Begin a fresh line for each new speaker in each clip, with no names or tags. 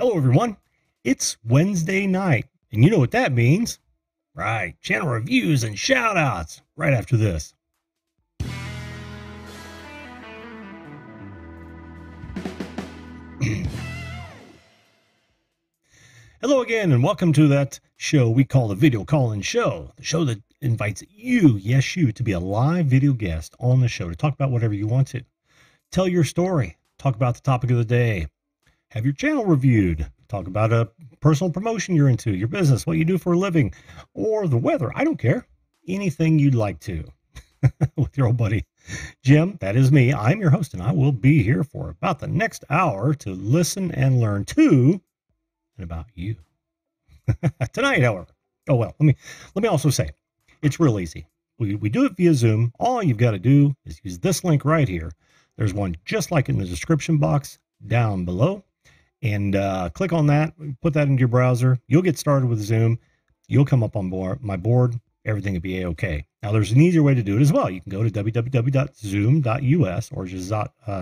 Hello, everyone. It's Wednesday night, and you know what that means. Right, channel reviews and shout-outs right after this. Hello again, and welcome to that show we call the Video Call-In Show, the show that invites you, yes you, to be a live video guest on the show to talk about whatever you want to. Tell your story, talk about the topic of the day, have your channel reviewed, talk about a personal promotion you're into, your business, what you do for a living, or the weather. I don't care. Anything you'd like to. With your old buddy, Jim. That is me. I'm your host, and I will be here for about the next hour to listen and learn to and about you. Tonight, however, let me also say, it's real easy. We do it via Zoom. All you've got to do is use this link right here. There's one just like in the description box down below. And click on that, put that into your browser. You'll get started with Zoom. You'll come up on my board. Everything will be okay. Now, there's an easier way to do it as well. You can go to www.zoom.us or just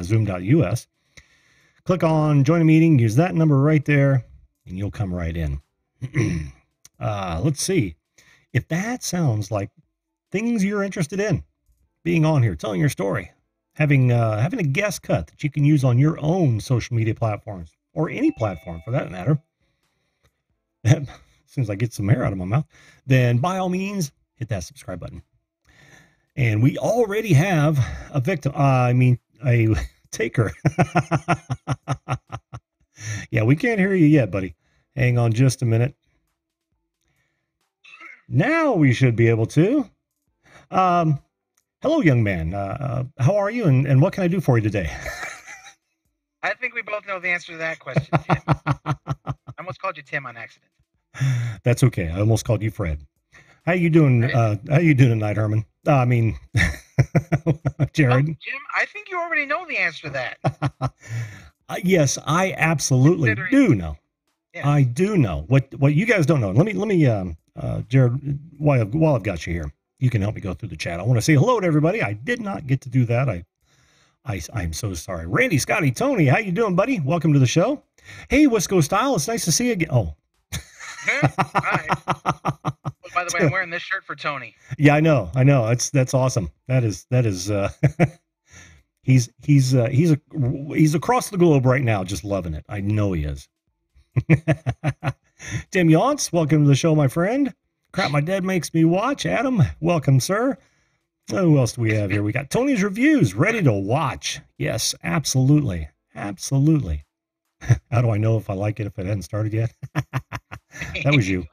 zoom.us. Click on join a meeting. Use that number right there, and you'll come right in. Let's see. If that sounds like things you're interested in, being on here, telling your story, having a guest cut that you can use on your own social media platforms, or any platform for that matter, as soon as I get some air out of my mouth, then by all means, hit that subscribe button. And we already have a victim, a taker. Yeah, we can't hear you yet, buddy. Hang on just a minute. Now we should be able to. Hello, young man. How are you, and what can I do for you today?
I think we both know the answer to that question, Tim. I almost called you Tim on accident.
That's okay. I almost called you Fred. How you doing? How you doing tonight, Herman? Jared.
Jim, I think you already know the answer to that.
Yes, I absolutely do know. Yeah. I do know what you guys don't know. Let me, Jared, while I've got you here, you can help me go through the chat. I want to say hello to everybody. I did not get to do that. I'm so sorry. Randy, Scotty, Tony, how you doing, buddy? Welcome to the show. Hey, Wisco Style, it's nice to see you again. Oh.
Hi. Oh, by the way, I'm wearing this shirt for Tony.
Yeah, I know. That's awesome. That is he's across the globe right now, just loving it. I know he is. Tim Yance, welcome to the show, my friend. Crap, my dad makes me watch. Adam, welcome, sir. Who else do we have here? We got Tony's reviews ready to watch. Yes, absolutely. Absolutely. How do I know if I like it if it hadn't started yet? That was you.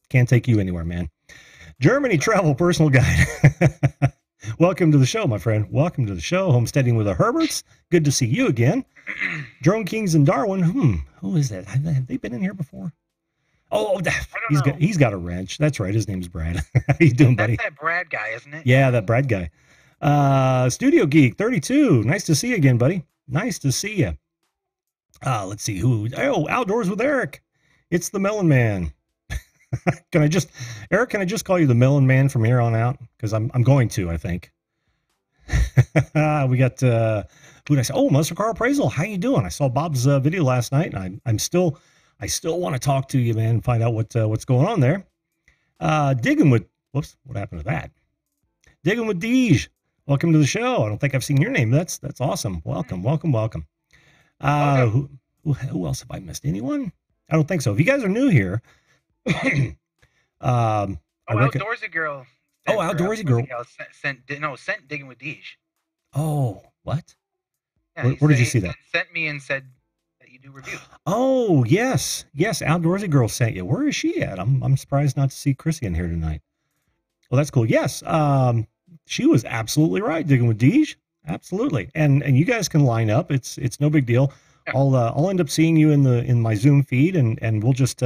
Can't take you anywhere, man. Germany Travel Personal Guide. Welcome to the show, my friend. Welcome to the show. Homesteading with the Herberts. Good to see you again. Drone Kings and Darwin. Who is that? Have they been in here before? Oh, he's got a wrench. That's right. His name's Brad. How you doing, buddy?
That's that Brad guy, isn't it?
Yeah, that Brad guy. Studio Geek 32. Nice to see you again, buddy. Nice to see you. Let's see who. Oh, Outdoors with Eric. It's the Melon Man. Eric, can I just call you the Melon Man from here on out? Because I'm going to, I think. We got who did I say? Oh, Muscle Car Appraisal. How you doing? I saw Bob's video last night, and I still want to talk to you, man, and find out what's going on there. Digging with, whoops, what happened to that? Digging with Deej. Welcome to the show. I don't think I've seen your name. That's awesome. Welcome. Who else have I missed? Anyone? I don't think so. If you guys are new here,
Outdoorsy Girl.
Outdoorsy Girl.
Sent Digging with Deej.
Oh, what?
Yeah,
where did you see that?
Sent me and said that you do reviews.
Oh, yes. Outdoorsy Girl sent you. Where is she at? I'm surprised not to see Chrissy in here tonight. Well, that's cool. Yes. She was absolutely right. Digging with Deej. Absolutely. And you guys can line up. It's no big deal. Yeah. I'll end up seeing you in my Zoom feed, and we'll just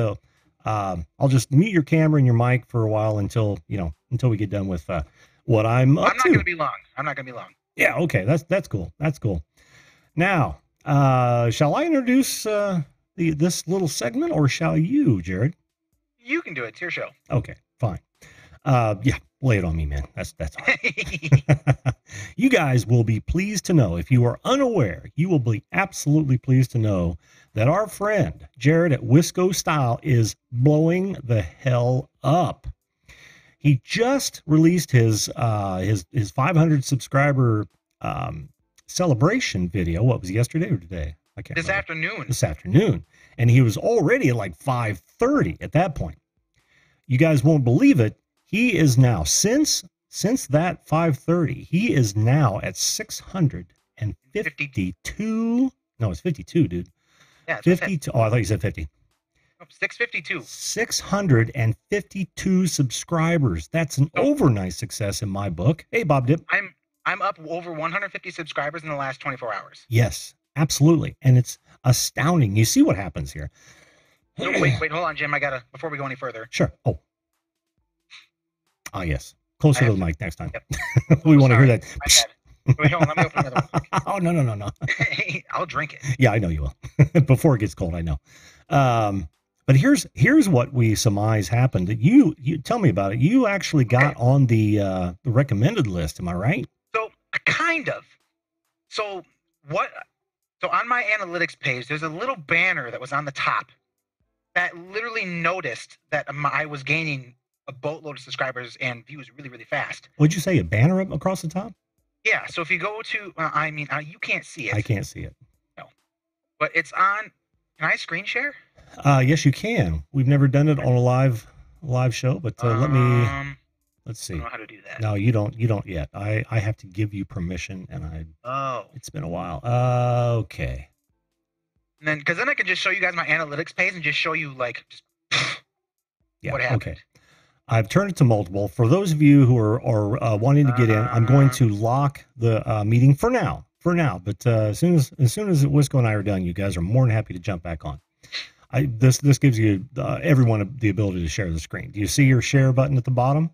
I'll just mute your camera and your mic for a while until we get done with what I'm up to.
I'm not going to be long.
Yeah, okay. That's cool. Now, shall I introduce this little segment, or shall you, Jared?
You can do it. It's your show.
Okay, fine. Yeah, Lay it on me, man. That's all right. You guys will be pleased to know, if you are unaware, you will be absolutely pleased to know that our friend Jared at Wisco Style is blowing the hell up. He just released his 500 subscriber celebration video. What was it, yesterday or today? I can't remember.
Afternoon.
This afternoon. And he was already at like 5:30 at that point. You guys won't believe it. He is now, since that 5:30, he is now at 652. No, it's 52, dude.
Yeah,
52. Oh, I thought you said 50.
652.
652 subscribers. That's an overnight success in my book. Hey, Bob Dip.
I'm up over 150 subscribers in the last 24 hours.
Yes, absolutely. And it's astounding. You see what happens here.
No, wait, hold on, Jim. Before we go any further.
Sure. Oh. Ah, yes. Closer to the mic next time.
Yep.
We want to hear that.
Wait, hold on. Let me open another one.
Oh, no.
I'll drink it.
Yeah, I know you will. Before it gets cold, I know. But here's what we surmise happened. You tell me about it. You actually got on the recommended list. Am I right?
So kind of. So on my analytics page, there's a little banner that was on the top that literally noticed that I was gaining a boatload of subscribers and views really, really fast.
Would you say a banner up across the top?
Yeah. So if you go to, you can't see it.
I can't see it.
No. But it's on. Can I screen share?
Yes, you can. We've never done it on a live show, but let's see.
I don't know how to do that.
No, you don't yet. I have to give you permission, and it's been a while. Okay.
And then, because then I can just show you guys my analytics page and just show you what happened. Okay.
I've turned it to multiple. For those of you who are wanting to get in, I'm going to lock the meeting for now. But as soon as Wisco and I are done, you guys are more than happy to jump back on. This gives you everyone the ability to share the screen. Do you see your share button at the bottom?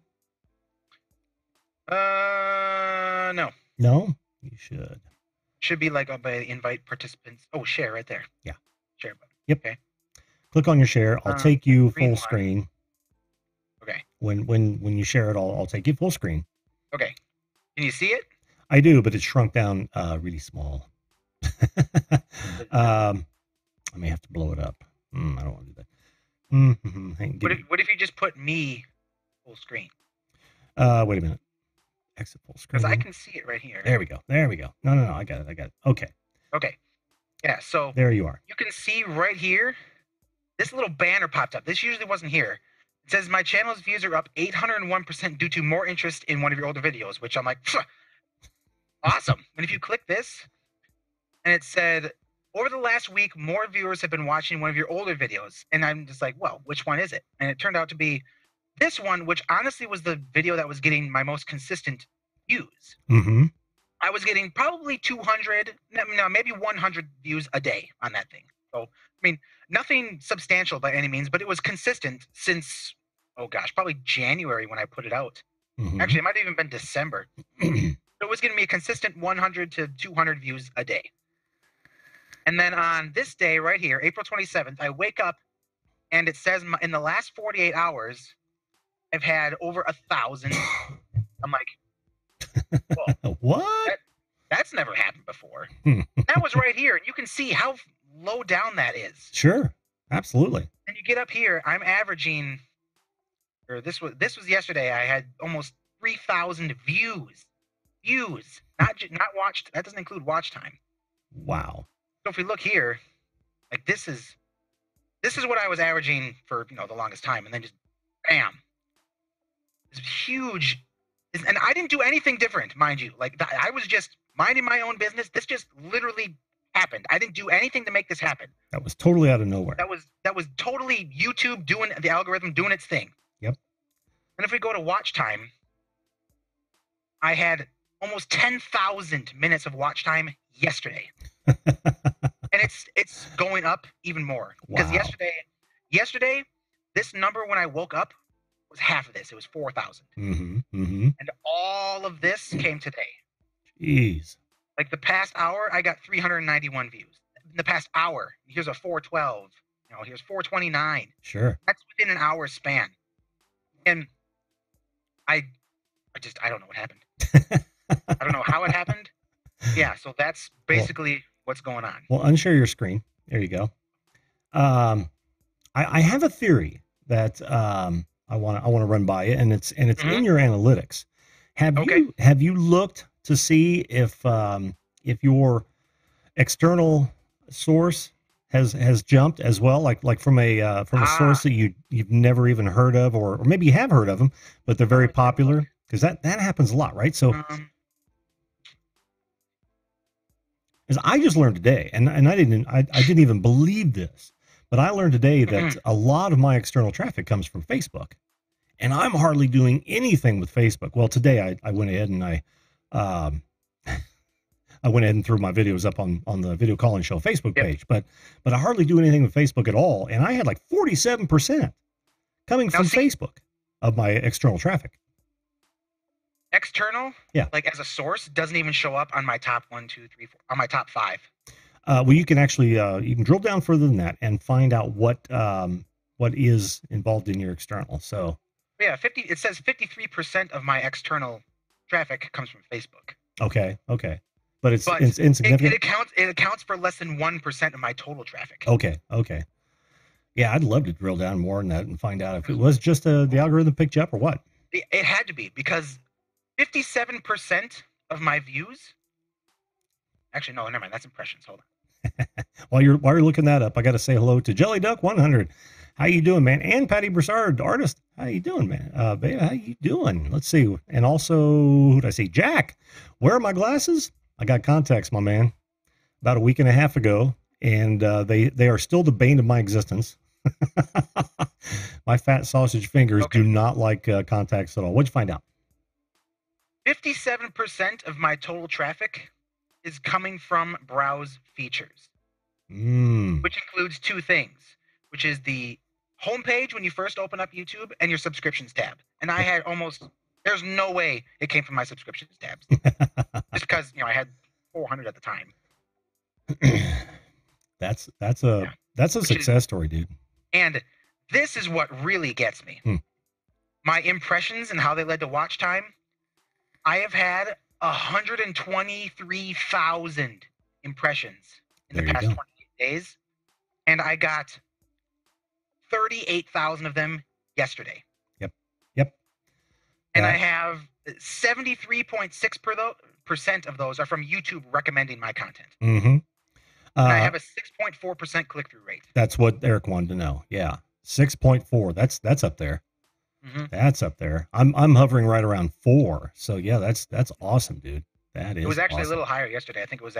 No.
No? You should.
Should be like by invite participants. Oh, share right there.
Yeah.
Share button.
Yep.
Okay.
Click on your share. I'll take you full screen.
Okay.
When you share it, I'll take you full screen.
Okay. Can you see it?
I do, but it's shrunk down really small. I may have to blow it up. I don't want to do that.
What if you just put me full screen?
Wait a minute. Exit full screen.
Because I can see it right here.
There we go. No. I got it. Okay.
Yeah, so
there you are.
You can see right here, this little banner popped up. This usually wasn't here. It says my channel's views are up 801% due to more interest in one of your older videos, which I'm like, awesome. And if you click this, and it said, over the last week, more viewers have been watching one of your older videos. And I'm just like, well, which one is it? And it turned out to be this one, which honestly was the video that was getting my most consistent views.
Mm-hmm.
I was getting probably 200, maybe 100 views a day on that thing. So, nothing substantial by any means, but it was consistent since, probably January when I put it out. Mm-hmm. Actually, it might have even been December. So it was giving me a consistent 100 to 200 views a day. And then on this day right here, April 27th, I wake up and it says in the last 48 hours, I've had over 1,000. I'm like, whoa,
what?
That's never happened before. That was right here. And you can see how low down that is.
Sure. Absolutely.
And you get up here, I'm averaging, or this was yesterday, I had almost 3,000 views. Not watched. That doesn't include watch time.
Wow.
So if we look here, like this is what I was averaging for the longest time, and then just bam, it's huge. And I didn't do anything different, mind you. Like I was just minding my own business. This just literally happened. I didn't do anything to make this happen.
That was totally out of nowhere.
That was totally YouTube doing the algorithm doing its thing.
Yep. And
if we go to watch time, I had almost 10,000 minutes of watch time yesterday. And it's going up even more. Because yesterday, this number when I woke up was half of this. It was 4,000.
Mm-hmm. Mm-hmm.
And all of this came today.
Jeez.
Like the past hour, I got 391 views. In the past hour, here's a 412. Here's 429.
Sure.
That's within an hour span. And I I don't know what happened. I don't know how it happened. Yeah, so that's basically what's going on.
Well, unshare your screen. There you go. I have a theory that I want to run by you, and it's in your analytics. Have you looked to see if your external source has jumped as well, like from a source that you've never even heard of, or maybe you have heard of them, but they're very popular, because that happens a lot, right? So. Because I just learned today, and I didn't even believe this, but I learned today that a lot of my external traffic comes from Facebook, and I'm hardly doing anything with Facebook. Well, today I went ahead and I went ahead and threw my videos up on the Video Call-In Show Facebook page, but I hardly do anything with Facebook at all, and I had like 47% coming from Facebook of my external traffic.
External, like as a source, doesn't even show up on my top 1, 2, 3, 4, on my top 5.
Well, you can actually you can drill down further than that and find out what is involved in your external. So
yeah, it says 53% of my external traffic comes from Facebook.
Okay, but it's insignificant.
It accounts for less than 1% of my total traffic.
Okay. Yeah, I'd love to drill down more on that and find out if it was just the algorithm picked you up or what.
It had to be, because 57% of my views. Actually, no, never mind. That's impressions. Hold on.
While you're looking that up, I got to say hello to Jelly Duck 100. How you doing, man? And Patty Broussard, the artist. How you doing, man? Babe, how you doing? Let's see. And also, who did I see? Jack. Where are my glasses? I got contacts, my man, about a week and a half ago, and they are still the bane of my existence. My fat sausage fingers do not like contacts at all. What'd you find out?
57% of my total traffic is coming from browse features, which includes 2 things, which is the homepage when you first open up YouTube and your subscriptions tab. And I had there's no way it came from my subscriptions tabs, just because I had 400 at the time.
That's a success story, dude. And
this is what really gets me. My impressions and how they led to watch time. I have had 123,000 impressions in the past 28 days, and I got 38,000 of them yesterday.
Yep.
And I have 73.6% of those are from YouTube recommending my content. And I have a 6.4% click-through rate.
That's what Eric wanted to know. Yeah, 6.4. That's up there. That's up there. I'm hovering right around 4. So yeah, that's awesome, dude. That is.
It was actually a little higher yesterday. I think it was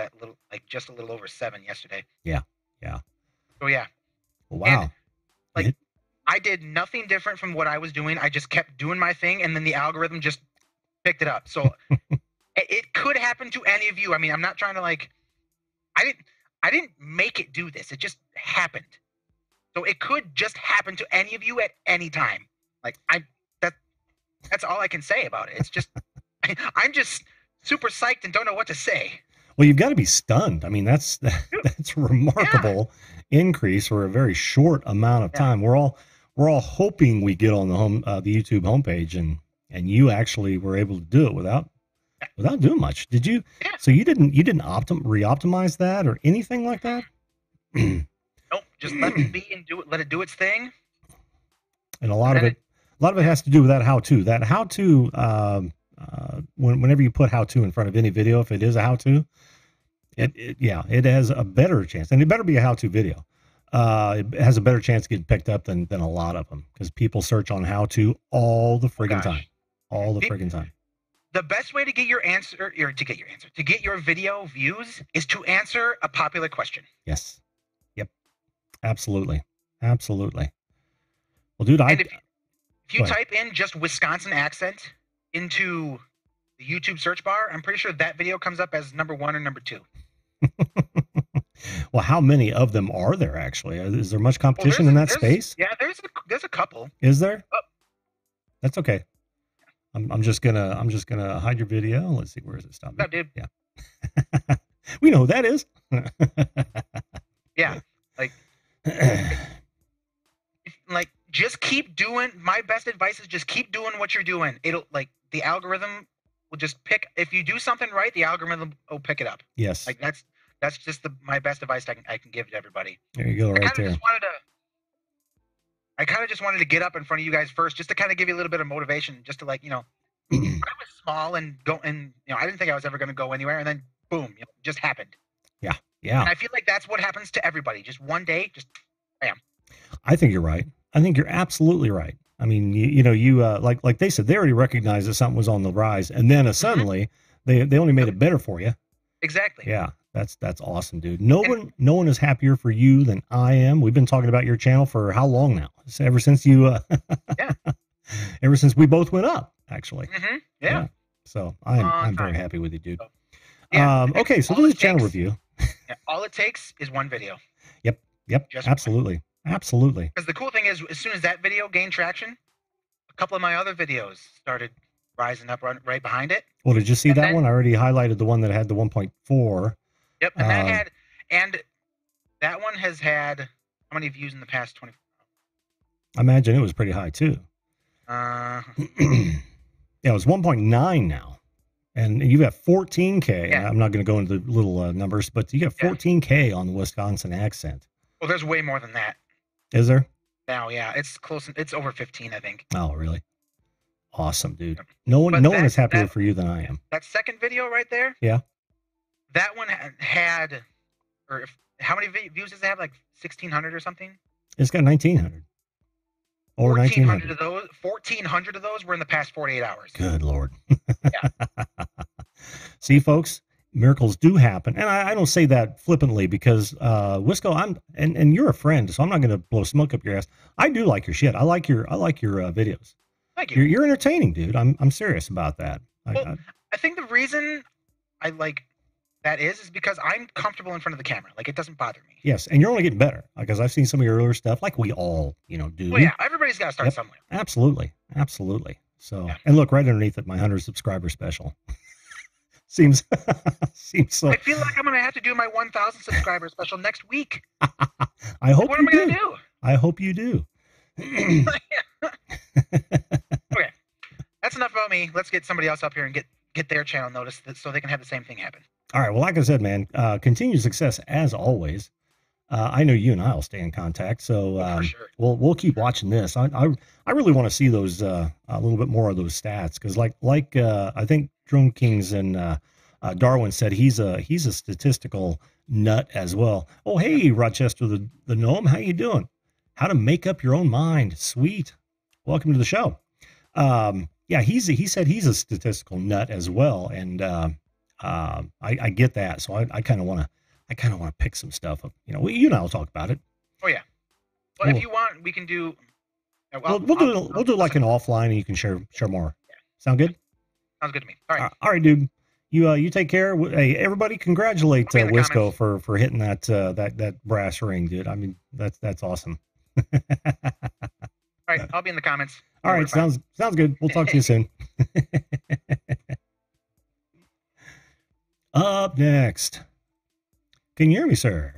just a little over 7 yesterday.
Yeah.
So yeah.
Wow.
And, I did nothing different from what I was doing. I just kept doing my thing, and then the algorithm just picked it up. So it could happen to any of you. I mean, I'm not trying to I didn't make it do this. It just happened. So it could just happen to any of you at any time. That's all I can say about it. It's just I'm just super psyched and don't know what to say.
Well, you've got to be stunned. I mean, that's a remarkable increase for a very short amount of time. We're all hoping we get on the YouTube homepage, and you actually were able to do it without doing much. Did you? Yeah. So you didn't re-optimize that or anything like that?
Nope. Just let it be and let it do its thing.
And a lot of it has to do with that how-to. That how-to, whenever you put how-to in front of any video, if it is a how-to, it has a better chance, and it better be a how-to video. It has a better chance of getting picked up than a lot of them, because people search on how-to all the friggin' time. All the friggin' time.
The best way to get your video views is to answer a popular question.
Yes. Yep. Absolutely. Well, dude,
if you type in just Wisconsin accent into the YouTube search bar, I'm pretty sure that video comes up as number 1 or number 2.
Well, how many of them are there actually? Is there much competition in that space?
Yeah, there's a couple.
Is there? Oh. That's okay. I'm just gonna hide your video. Let's see, where is it? Stop it.
Oh, dude.
Yeah. We know who that is.
Yeah. just keep doing. My best advice is just keep doing what you're doing. It'll like the algorithm will just pick. If you do something right, the algorithm will pick it up.
Yes.
Like that's just my best advice I can give to everybody.
There you go, right there.
I kind of just wanted to get up in front of you guys first, just to kind of give you a little bit of motivation, just to like, I was small and I didn't think I was ever going to go anywhere, and then boom, it just happened.
Yeah, yeah.
And I feel like that's what happens to everybody. Just one day, just bam.
I think you're right. I think you're absolutely right. I mean, you like they said, they already recognized that something was on the rise, and then suddenly they only made it better for you.
Exactly.
Yeah, that's awesome, dude. No one is happier for you than I am. We've been talking about your channel for how long now? It's ever since you,
yeah,
ever since we both went up, actually.
Yeah.
So I'm very happy with you, dude.
Yeah.
Okay, so this is channel review.
All it takes is one video.
Yep.
Just
absolutely. Absolutely.
Because the cool thing is, as soon as that video gained traction, a couple of my other videos started rising up right behind it.
Well, did you see that one? I already highlighted the one that had the 1.4.
Yep, and that one has had how many views in the past 24 hours?
I imagine it was pretty high too. Yeah, it was 1.9 now, and you got 14K.
Yeah.
I'm not going to go into the little numbers, but you got 14K on the Wisconsin accent.
Well, there's way more than that.
Is there?
Now, yeah, it's close. It's over 15, I think.
Oh, really? Awesome, dude. Yep. No one is happier for you than I am.
That second video right there.
Yeah.
That one had, how many views does it have? Like 1,600 or something?
It's got 1,900. Or 1,900
of those. 1,400 of those were in the past 48 hours.
Good Lord.
Yeah.
See, folks, miracles do happen, and I don't say that flippantly because Wisco, and you're a friend, so I'm not going to blow smoke up your ass. I do like your shit. I like your videos.
Thank you.
You're entertaining, dude. I'm serious about that.
Well, I think the reason I like that is because I'm comfortable in front of the camera. Like, it doesn't bother me.
Yes, and you're only getting better because I've seen some of your earlier stuff, like we all do.
Well, yeah, everybody's got to start somewhere.
Absolutely. So, and look right underneath it, my 100 subscriber special. seems so.
I feel like I'm gonna have to do my 1,000 subscriber special next week.
I hope.
What am I gonna do?
I hope you do.
Okay, that's enough about me. Let's get somebody else up here and get their channel noticed so they can have the same thing happen. All
right. Well, like I said, man, continued success as always. I know you and I'll stay in contact, so
for sure.
we'll keep watching this. I really want to see those a little bit more of those stats because like I think Drone Kings and Darwin said he's a statistical nut as well. Oh, hey, Rochester the gnome, how you doing? How to make up your own mind? Sweet, welcome to the show. Yeah, he said he's a statistical nut as well, and I get that. So I kind of want to you pick some stuff up. You and I'll talk about it.
Oh yeah. Well, if you want, we can do.
We'll do like an offline, and you can share more. Yeah. Sound good?
Sounds good to me. All right.
All right, dude. You take care. Hey, everybody, congratulate Wisco for hitting that brass ring, dude. I mean, that's awesome.
All right, I'll be in the comments.
All right, sounds good. We'll talk to you soon. Up next. Can you hear me, sir?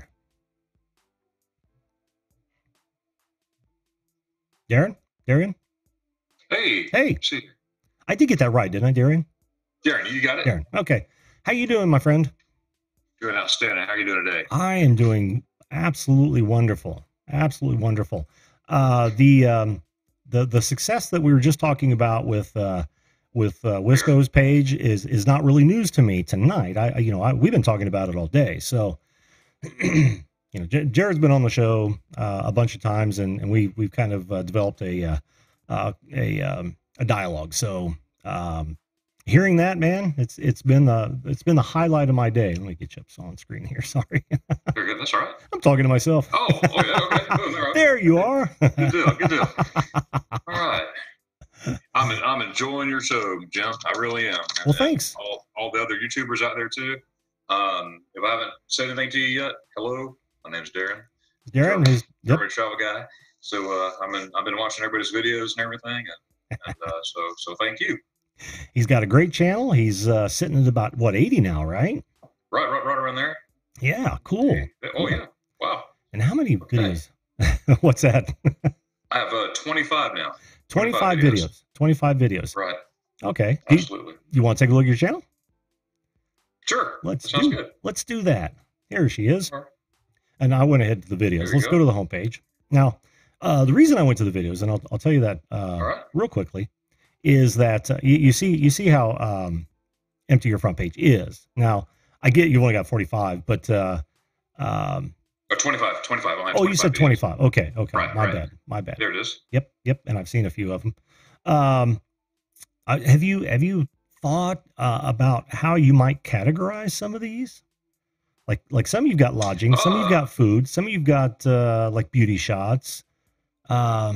Darren? Darian? Hey.
See.
I did get that right, didn't I, Darian?
Darren, you got it?
Darren, okay. How you doing, my friend?
Doing outstanding. How are you doing today?
I am doing absolutely wonderful. Absolutely wonderful. The success that we were just talking about with Wisco's page is not really news to me tonight. We've been talking about it all day. So, Jared's been on the show a bunch of times, and we've kind of developed a dialogue. So, hearing that, man, it's been the highlight of my day. Let me get you up on screen here. Sorry.
You're good. That's all right.
I'm talking to myself.
Oh yeah. Okay. All right.
There you are.
Good deal. All right. I'm enjoying your show, Jim. I really am.
Well, thanks.
All the other YouTubers out there too. If I haven't said anything to you yet, hello. My name's Darren.
Darren, who's
travel guy. So I've been watching everybody's videos and everything, and so thank you.
He's got a great channel. He's sitting at about 80 now, right?
Right around there.
Yeah, cool.
Oh yeah, wow.
And how many videos? What's that?
I have 25 now.
25 videos. 25 videos.
Right.
Okay.
Absolutely.
You want to take a look at your channel?
Sure.
Let's do that. Here she is.
Right.
And I went ahead to the videos. Let's go to the homepage. Now, the reason I went to the videos, and I'll tell you that real quickly, is that you see how empty your front page is. Now, I get you've only got 45, but
25.
Oh, you said 25. Okay.
Right,
My bad.
There it is.
Yep. And I've seen a few of them. Have you thought about how you might categorize some of these? Like some you've got lodging, some you've got food, some you've got like beauty shots. Yeah.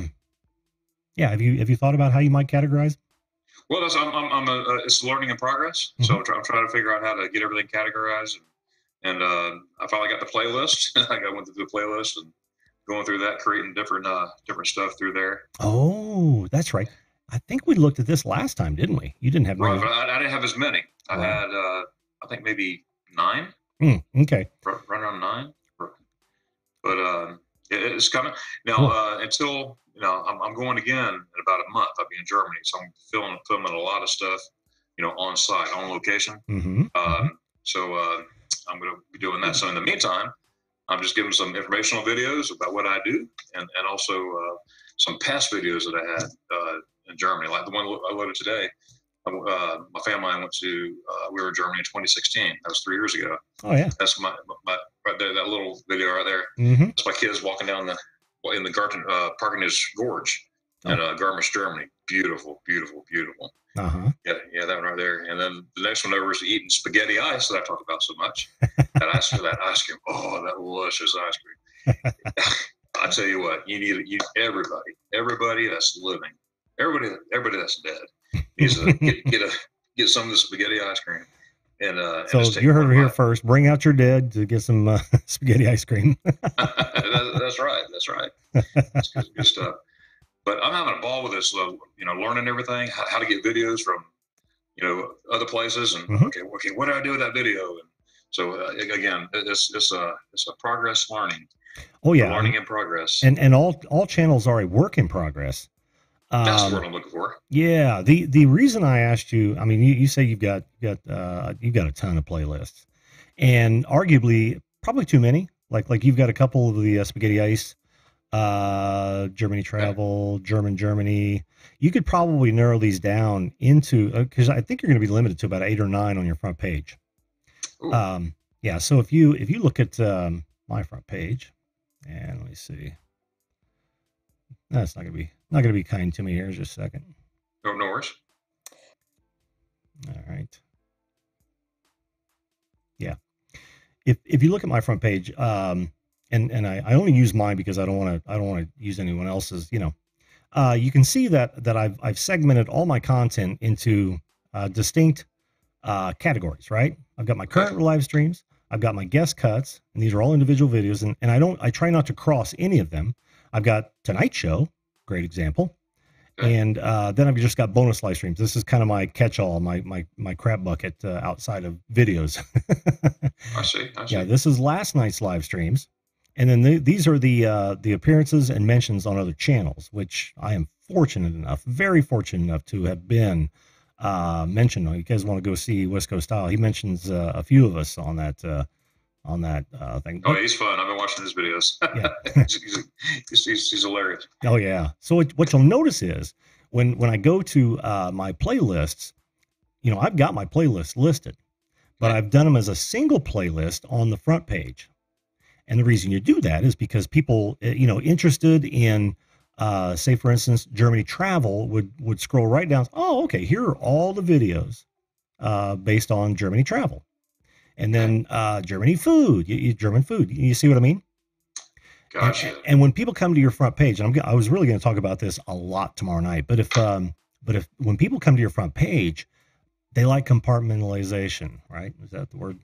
Have you thought about how you might categorize?
Well, it's learning in progress. Mm-hmm. So I'm trying to figure out how to get everything categorized. And I finally got the playlist. I went through the playlist and going through that, creating different stuff through there.
Oh, that's right. I think we looked at this last time, didn't we? You didn't have
right, but I didn't have as many. I had I think maybe 9.
Okay.
Right around 9. But it's coming now. Until I'm going again in about a month. I'll be in Germany, so I'm filming a lot of stuff, on site, on location.
Mm-hmm.
So I'm going to be doing that. So in the meantime, I'm just giving some informational videos about what I do, and also some past videos that I had in Germany, like the one I loaded today. My family and I went to, we were in Germany in 2016. That was 3 years ago.
Oh yeah.
That's my right there, that little video right there.
Mm-hmm.
That's my kids walking down in the garden, Parkenage Gorge in Garmisch, Germany. Beautiful.
Uh-huh.
Yeah, that one right there. And then the next one over is eating spaghetti ice that I talk about so much. That ice cream. Oh, that delicious ice cream. I tell you what, you need everybody that's living, everybody that's dead needs to get some of the spaghetti ice cream. And
so you heard it here first. Bring out your dead to get some spaghetti ice cream.
That's right. That's good stuff. But I'm having a ball with this, learning everything, how to get videos from, other places, and okay, what do I do with that video? And so again, it's a progress learning.
Oh yeah,
learning in progress.
And all channels are a work in progress.
That's what I'm looking for.
Yeah, the reason I asked you, I mean, you say you've got a ton of playlists, and arguably probably too many. Like you've got a couple of the spaghetti ice. Germany travel, Germany. You could probably narrow these down into, because I think you're going to be limited to about 8 or 9 on your front page. Ooh. Yeah. So if you look at my front page, and let me see, that's not going to be kind to me here. Just a second.
No worries.
All right. Yeah. If you look at my front page, and I only use mine because I don't want to use anyone else's. You can see that I've segmented all my content into distinct categories. Right. I've got my current live streams. I've got my guest cuts, and these are all individual videos. And I try not to cross any of them. I've got Tonight Show, great example, and then I've just got bonus live streams. This is kind of my catch-all, my crap bucket outside of videos.
I see.
Yeah, this is last night's live streams. And then these are the appearances and mentions on other channels, which I am very fortunate enough to have been mentioned. You guys want to go see West Coast Style? He mentions a few of us on that thing.
Oh, he's fun. I've been watching his videos.
Yeah.
he's hilarious.
Oh yeah. So what you'll notice is when I go to my playlists, I've got my playlists listed, but I've done them as a single playlist on the front page. And the reason you do that is because people, interested in, say, for instance, Germany travel would scroll right down. Oh, okay. Here are all the videos based on Germany travel. And then Germany food, German food. You see what I mean?
Gotcha.
And when people come to your front page, and I was really going to talk about this a lot tomorrow night, but if when people come to your front page, they like compartmentalization, right? Is that the word?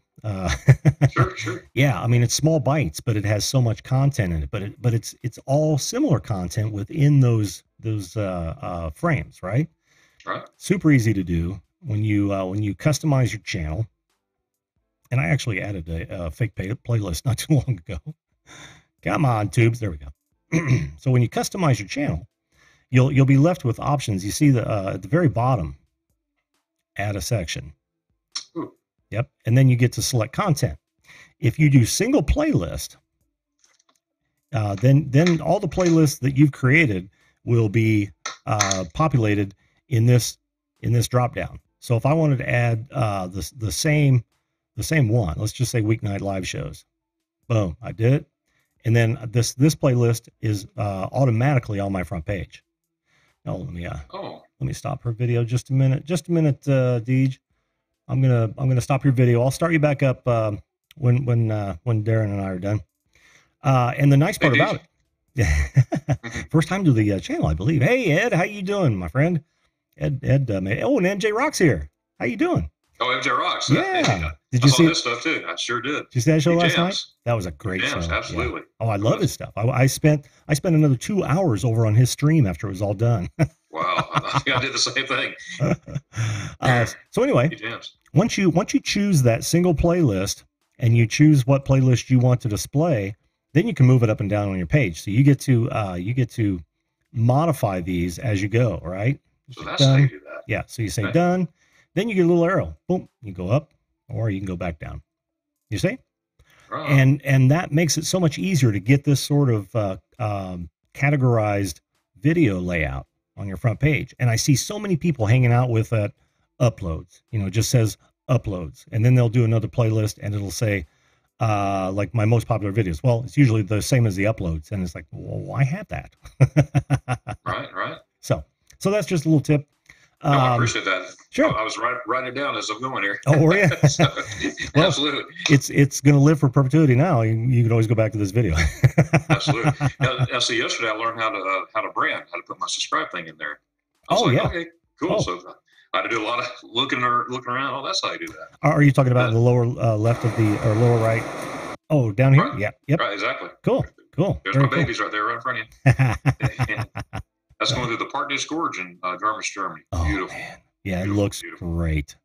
Sure.
Yeah, I mean, it's small bites, but it has so much content in it. But it's all similar content within those frames, right?
Right.
Super easy to do when you customize your channel. And I actually added a fake playlist not too long ago. Come on, tubes. There we go. So when you customize your channel, you'll be left with options. You see at the very bottom, add a section.
Ooh.
Yep. And then you get to select content. If you do single playlist, then all the playlists that you've created will be populated in this drop down. So if I wanted to add the same one, let's just say weeknight live shows, boom, I did it, and then this playlist is automatically on my front page. Now let me stop her video just a minute, Deej. I'm gonna stop your video. I'll start you back up when Darren and I are done. And the nice part about it, first time to the channel, I believe. Hey Ed, how you doing, my friend? Ed, and MJ Rock's here. How you doing?
Oh, MJ Rocks.
Yeah.
Did you see his stuff too? I sure did.
Did you see that show last night? That was a great show.
Absolutely.
Yeah. Oh, I love his stuff. I spent another 2 hours over on his stream after it was all done.
Wow. I think I did the same thing.
So anyway, once you choose that single playlist and you choose what playlist you want to display, then you can move it up and down on your page. So you get to modify these as you go, right?
So that's how you do that.
Yeah. So you say done, then you get a little arrow. Boom, you go up, or you can go back down. You see? Oh. And that makes it so much easier to get this sort of categorized video layout on your front page. And I see so many people hanging out with that uploads. You know, it just says uploads, and then they'll do another playlist, and it'll say like my most popular videos. Well, it's usually the same as the uploads, and it's like, well, why have that?
Right.
So that's just a little tip.
No, I appreciate that.
Sure.
I was writing it down as I'm going here.
Oh, were you?
Well, absolutely.
It's going to live for perpetuity now. You can always go back to this video.
Absolutely. Now, see, yesterday I learned how to brand, how to put my subscribe thing in there. Okay, cool. Oh. So I had to do a lot of looking around. Oh, that's how you do that.
Are you talking about in the lower left of the or lower right? Oh, down here? Right. Yeah. Yep.
Right, exactly.
Cool.
There's my babies right there right in front of you. That's going through the Parkness Gorge in Garmisch, Germany.
Oh,
beautiful.
Man. Yeah, it looks great.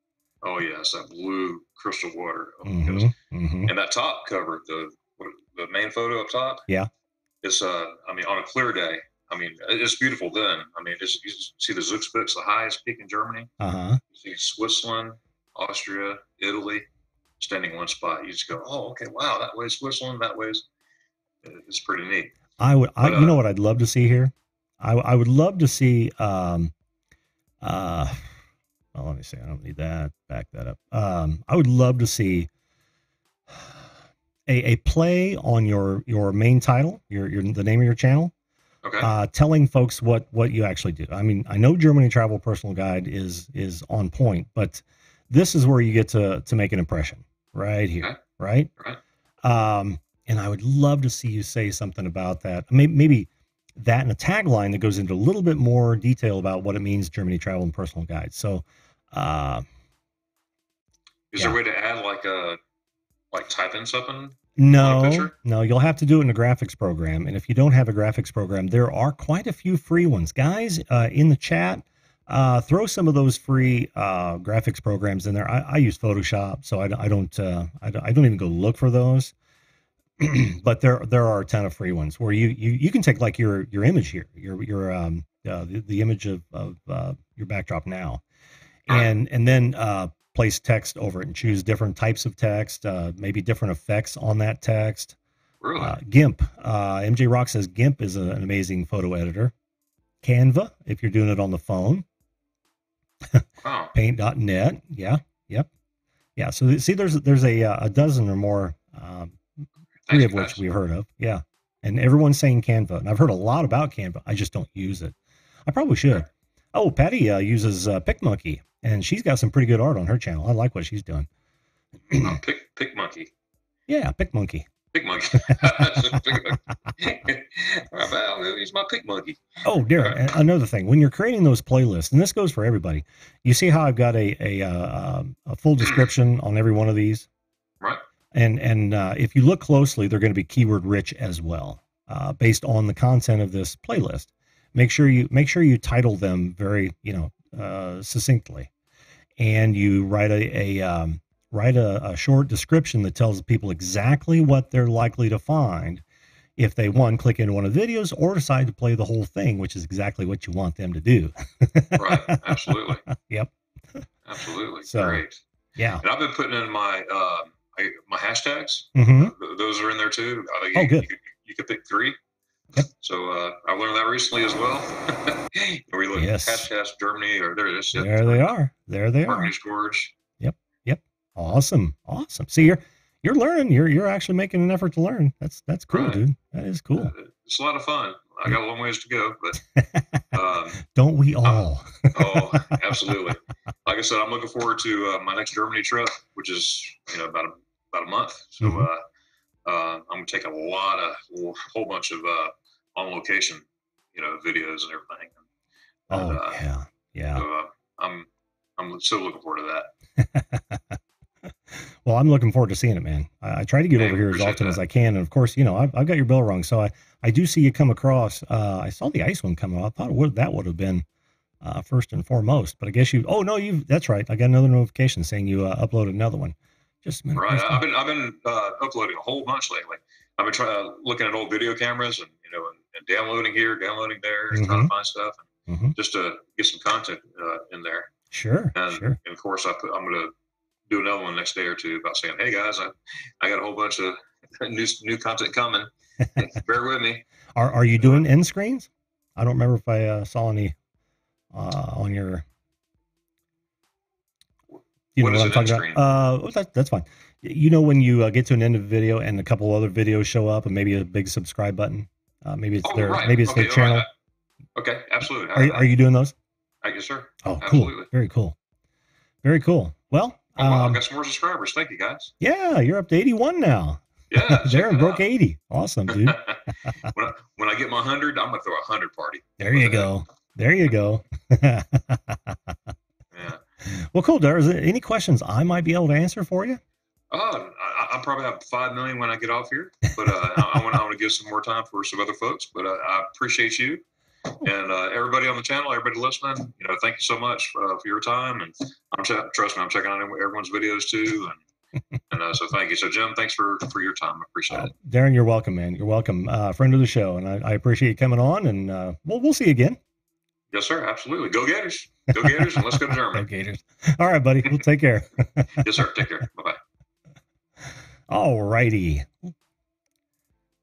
Oh, yes, that blue crystal water. Oh,
mm-hmm.
And that top cover, the main photo up top.
Yeah.
It's on a clear day. I mean, it's beautiful then. I mean, you see the Zugspitze, the highest peak in Germany.
Uh-huh.
You see Switzerland, Austria, Italy, standing one spot. You just go, oh, okay, wow, that way Switzerland, that way it's pretty neat.
You know what I'd love to see here? I would love to see, well, let me see. I don't need that. Back that up. I would love to see a play on your main title, the name of your channel.
Okay.
Telling folks what you actually do. I mean, I know Germany Travel Personal Guide is on point, but this is where you get to make an impression right here. Okay. Right. And I would love to see you say something about that. Maybe that and a tagline that goes into a little bit more detail about what it means, Germany Travel and Personal Guide. So,
is there a way to add like type in something?
No, you'll have to do it in a graphics program. And if you don't have a graphics program, there are quite a few free ones. Guys, in the chat, throw some of those free graphics programs in there. I use Photoshop, so I don't even go look for those. But there are a ton of free ones where you can take like your image here, the image of your backdrop now, and then place text over it and choose different types of text, maybe different effects on that text.
Really?
GIMP. MJ Rock says GIMP is an amazing photo editor. Canva, if you're doing it on the phone.
Wow.
Paint.net. Yeah. Yep. Yeah. So see, there's a dozen or more. Three of which we've heard of. Yeah. And everyone's saying Canva. And I've heard a lot about Canva. I just don't use it. I probably should. Oh, Patty uses PicMonkey, and she's got some pretty good art on her channel. I like what she's doing.
PicMonkey.
Yeah, PicMonkey.
PicMonkey. He's my PicMonkey.
Oh, Darren, another thing. When you're creating those playlists, and this goes for everybody, you see how I've got a full description on every one of these?
Right.
And if you look closely, they're going to be keyword rich as well, based on the content of this playlist. Make sure you title them very, succinctly, and you write a short description that tells people exactly what they're likely to find if they, one, click into one of the videos or decide to play the whole thing, which is exactly what you want them to do.
Right. Absolutely.
Yep.
Absolutely.
So,
Great.
yeah.
And I've been putting in my my hashtags.
Mm-hmm.
Those are in there too.
Oh, good.
You could pick 3.
Yep.
So I learned that recently as well. We look
Yes.
hashtag Germany, or there it is.
There they are. There they
Marketing
are.
storage.
Yep. Awesome. See, you're learning. You're actually making an effort to learn. That's cool,
Right.
dude. That is cool.
It's a lot of fun. I got a long ways to go, but
don't we all?
Oh, absolutely. Like I said, I'm looking forward to my next Germany trip, which is about a month. So I'm gonna take a whole bunch of on location videos and everything.
Yeah.
So I'm so looking forward to that.
Well, I'm looking forward to seeing it, man. I try to get over here as often as I can, and of course, I've got your bell rung, so I do see you come across. I saw the ice one come out. I thought that would have been first and foremost, but I guess that's right. I got another notification saying you uploaded another one. Just a minute.
Right. I've been uploading a whole bunch lately. I've been looking at old video cameras and and downloading here, downloading there, and trying to find stuff, just to get some content in there.
Sure.
And of course, I'm going to do another one next day or two about saying, "Hey guys, I got a whole bunch of new content coming. Bear with me."
Are you doing end screens? I don't remember if I saw any on your.
What is I'm talking
about? That's fine. When you get to an end of a video and a couple other videos show up, and maybe a big subscribe button. Maybe it's their channel.
Okay, absolutely.
Are you doing those?
Yes, sir.
Oh,
absolutely.
Cool. Very cool. Very cool. Well,
I've got some more subscribers. Thank you, guys.
Yeah, you're up to 81 now.
Yeah,
Darren broke 80. Awesome, dude.
when I get my 100, I'm gonna throw a 100 party.
There you go. Yeah. Well, cool, Darren. Is there any questions I might be able to answer for you?
I'll probably have 5 million when I get off here, but I want to give some more time for some other folks. But I appreciate you and everybody on the channel, everybody listening. Thank you so much for your time, and trust me, I'm checking out everyone's videos too, and so thank you. So Jim, thanks for your time. I appreciate it.
Darren, you're welcome, man. You're welcome. Friend of the show, and I appreciate you coming on. And we'll see you again.
Yes, sir. Absolutely. Go Gators. Go Gators, and let's go to Germany.
Go Gators. All right, buddy. We'll take care.
Yes, sir. Take care. Bye-bye.
All righty.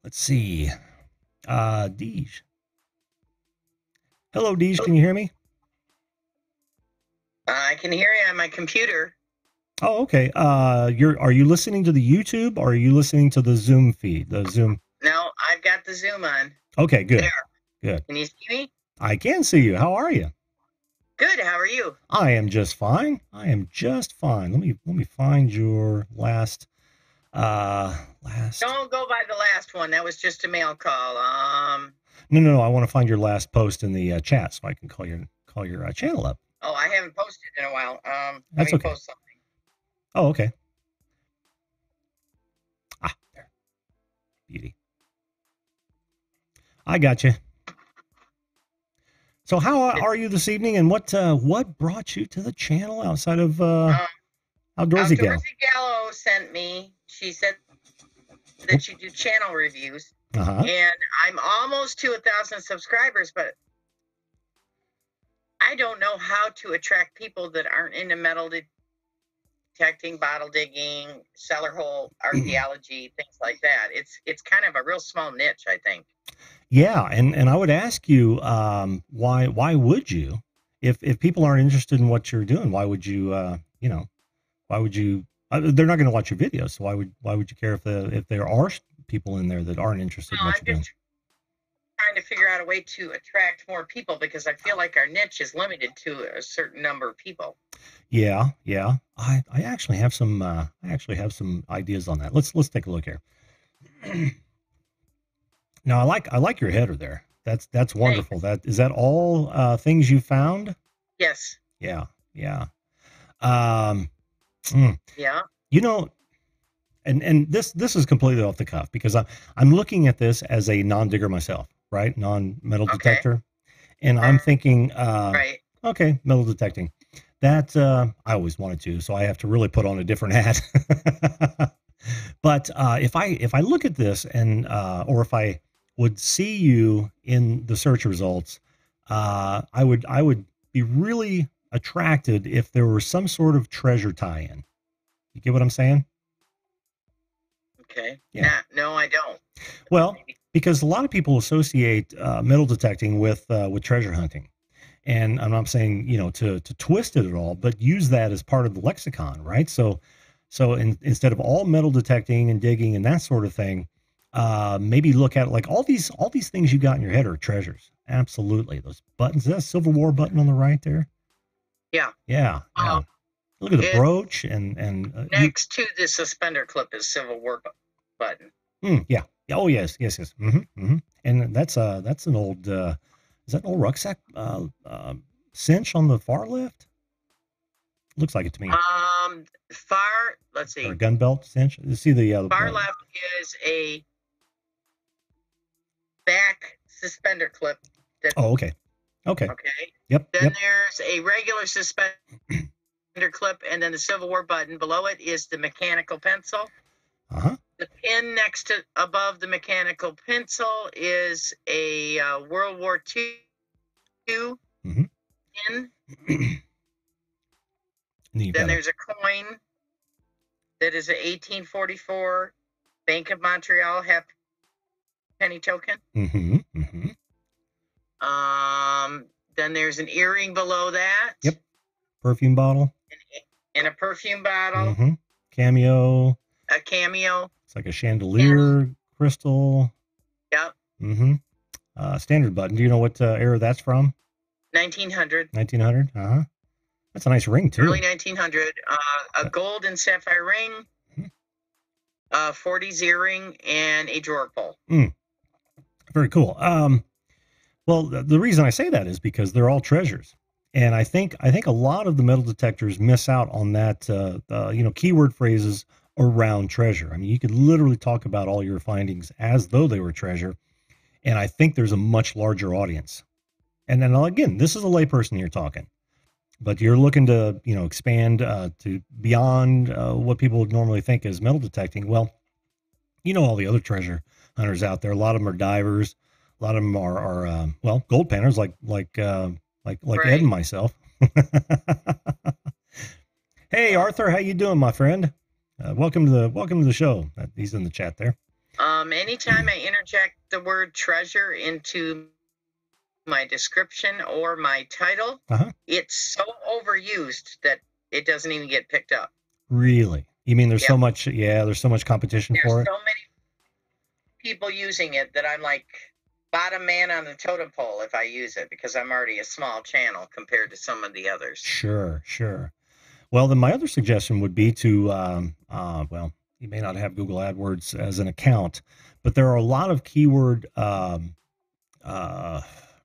Let's see. Deej. Hello, Deej. Can you hear me?
I can hear you on my computer.
Oh, okay. Are you listening to the YouTube or are you listening to the Zoom feed? The Zoom.
No, I've got the Zoom on.
Okay, good.
There.
Good.
Can you see me?
I can see you. How are you?
Good. How are you?
I am just fine. Let me find your last.
Don't go by the last one. That was just a mail call.
No. I want to find your last post in the chat so I can call your channel up.
Oh, I haven't posted in a while.
That's
let me
okay.
post something.
Oh, okay. There. Beauty. I got you. So how are you this evening, and what brought you to the channel outside of Outdoorsy Gal?
Outdoorsy Gallo sent me. She said that you do channel reviews, and I'm almost to 1,000 subscribers, but I don't know how to attract people that aren't into metal detecting, bottle digging, cellar hole archaeology, things like that. It's kind of a real small niche, I think.
Yeah, and I would ask you, why would you, if people aren't interested in what you're doing, why would you, why would you? They're not going to watch your videos, so why would you care if there are people in there that aren't interested in what you're doing?
Trying to figure out a way to attract more people because I feel like our niche is limited to a certain number of people.
Yeah. I actually have some ideas on that. Let's take a look here. Now I like your header there. That's wonderful.
Thanks.
Is that all things you found?
Yes.
Yeah.
Yeah.
And this is completely off the cuff because I'm looking at this as a non-digger myself, right? Non-metal detector. And I'm thinking,
right.
Okay, metal detecting. That I always wanted to, so I have to really put on a different hat. But if I look at this and or if I would see you in the search results, I would be really attracted if there were some sort of treasure tie-in. You get what I'm saying?
Okay.
Yeah.
No, I don't.
Well, because a lot of people associate metal detecting with treasure hunting. And I'm not saying, to twist it at all, but use that as part of the lexicon, right? So instead of all metal detecting and digging and that sort of thing, maybe look at it like all these things you got in your head are treasures. Absolutely. Those buttons, that Civil War button on the right there.
Yeah.
Yeah. Look at the brooch and
next to the suspender clip is Civil War button.
Yeah. Oh yes. And that's an old, is that an old rucksack cinch on the far left? Looks like it to me.
Let's see.
Or a gun belt cinch. You see the
far left is a back suspender clip.
Okay. Yep.
Then there's a regular suspender clip, and then the Civil War button. Below it is the mechanical pencil. The pin next to above the mechanical pencil is a World War II pin. Then there's a coin that is an 1844 Bank of Montreal half penny token. Then there's an earring below that.
Yep. Perfume bottle.
And a perfume bottle.
Cameo.
A cameo.
It's like a chandelier crystal.
Yep.
Standard button. Do you know what era that's from?
1900.
1900. That's a nice ring too.
Early 1900. A gold and sapphire ring. 40s earring and a drawer pull.
Very cool. Well, the reason I say that is because they're all treasures. And I think a lot of the metal detectors miss out on that, keyword phrases around treasure. I mean, you could literally talk about all your findings as though they were treasure. And I think there's a much larger audience. And then again, this is a layperson here talking, but you're looking to, expand to beyond what people would normally think is metal detecting. Well, all the other treasure hunters out there, a lot of them are divers. A lot of them are gold panners like right. Ed and myself. Hey, Arthur, how you doing, my friend? Welcome to the show. He's in the chat there.
Anytime I interject the word treasure into my description or my title, it's so overused that it doesn't even get picked up.
Really? You mean there's so much? Yeah, there's so much competition for it.
There's so many people using it that I'm like bottom man on the totem pole if I use it, because I'm already a small channel compared to some of the others.
Sure. Well, then my other suggestion would be to, you may not have Google AdWords as an account, but there are a lot of keyword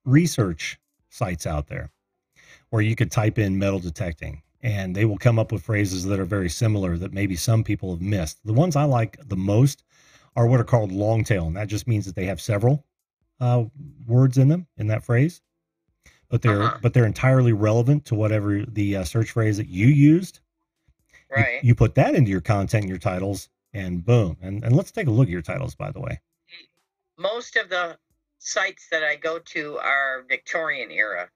research sites out there where you could type in metal detecting and they will come up with phrases that are very similar that maybe some people have missed. The ones I like the most are what are called long tail, and that just means that they have several words in them in that phrase, but they're entirely relevant to whatever the search phrase that you used.
Right.
You put that into your content and your titles, and boom. And let's take a look at your titles, by the way.
Most of the sites that I go to are Victorian era.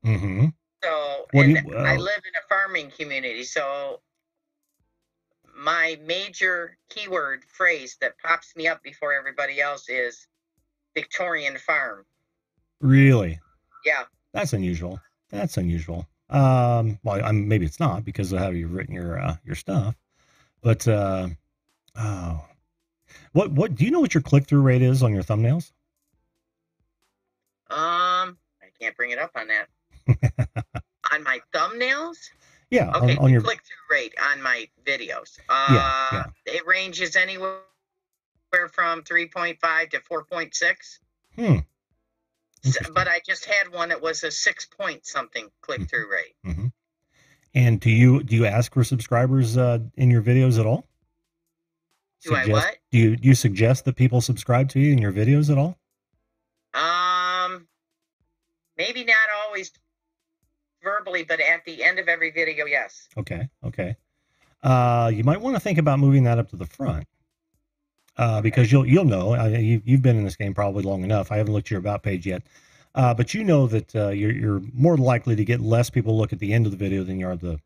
So I live in a farming community, so my major keyword phrase that pops me up before everybody else is Victorian farm.
Really?
Yeah.
That's unusual. Well, maybe it's not because of how you've written your stuff, but what do you know what your click-through rate is on your thumbnails?
I can't bring it up on that. On my thumbnails?
Yeah.
Okay.
On your
click-through rate on my videos.
Yeah.
It ranges anywhere from 3.5 to 4.6. But I just had one that was a 6 point something click-through rate.
And do you ask for subscribers in your videos at all?
I what?
Do you suggest that people subscribe to you in your videos at all?
Maybe not always verbally, but at the end of every video, yes.
Okay. You might want to think about moving that up to the front. because you'll know. You've been in this game probably long enough. I haven't looked at your about page yet, but you know that you're more likely to get less people look at the end of the video than you are the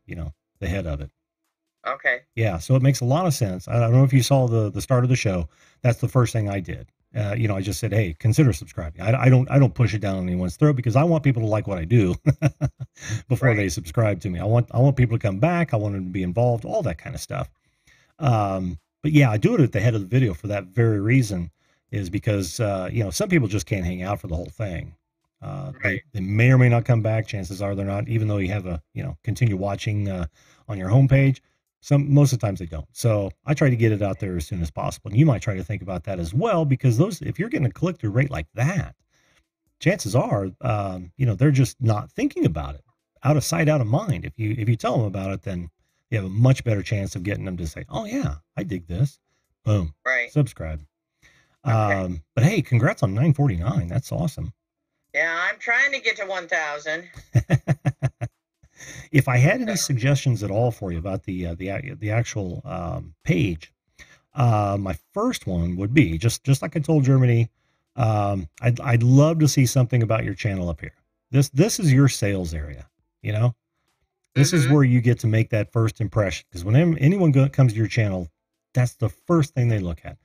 head of it.
Okay.
Yeah, so it makes a lot of sense. I don't know if you saw the start of the show. That's the first thing I did. I just said, hey, consider subscribing. I don't push it down anyone's throat because I want people to like what I do before they subscribe to me. I want people to come back. I want them to be involved, all that kind of stuff. But yeah, I do it at the head of the video for that very reason, is because some people just can't hang out for the whole thing. They may or may not come back. Chances are they're not, even though you have a continue watching on your homepage. Most of the times they don't. So I try to get it out there as soon as possible. And you might try to think about that as well, because if you're getting a click-through rate like that, chances are, they're just not thinking about it. Out of sight, out of mind. If you tell them about it, then you have a much better chance of getting them to say, oh yeah, I dig this. Boom.
Right.
Subscribe.
Okay.
But hey, congrats on 949. That's awesome.
Yeah, I'm trying to get to 1,000.
If I had any suggestions at all for you about the actual page, my first one would be just like I told Germany. I'd love to see something about your channel up here. This is your sales area. This is where you get to make that first impression, because when anyone comes to your channel, that's the first thing they look at.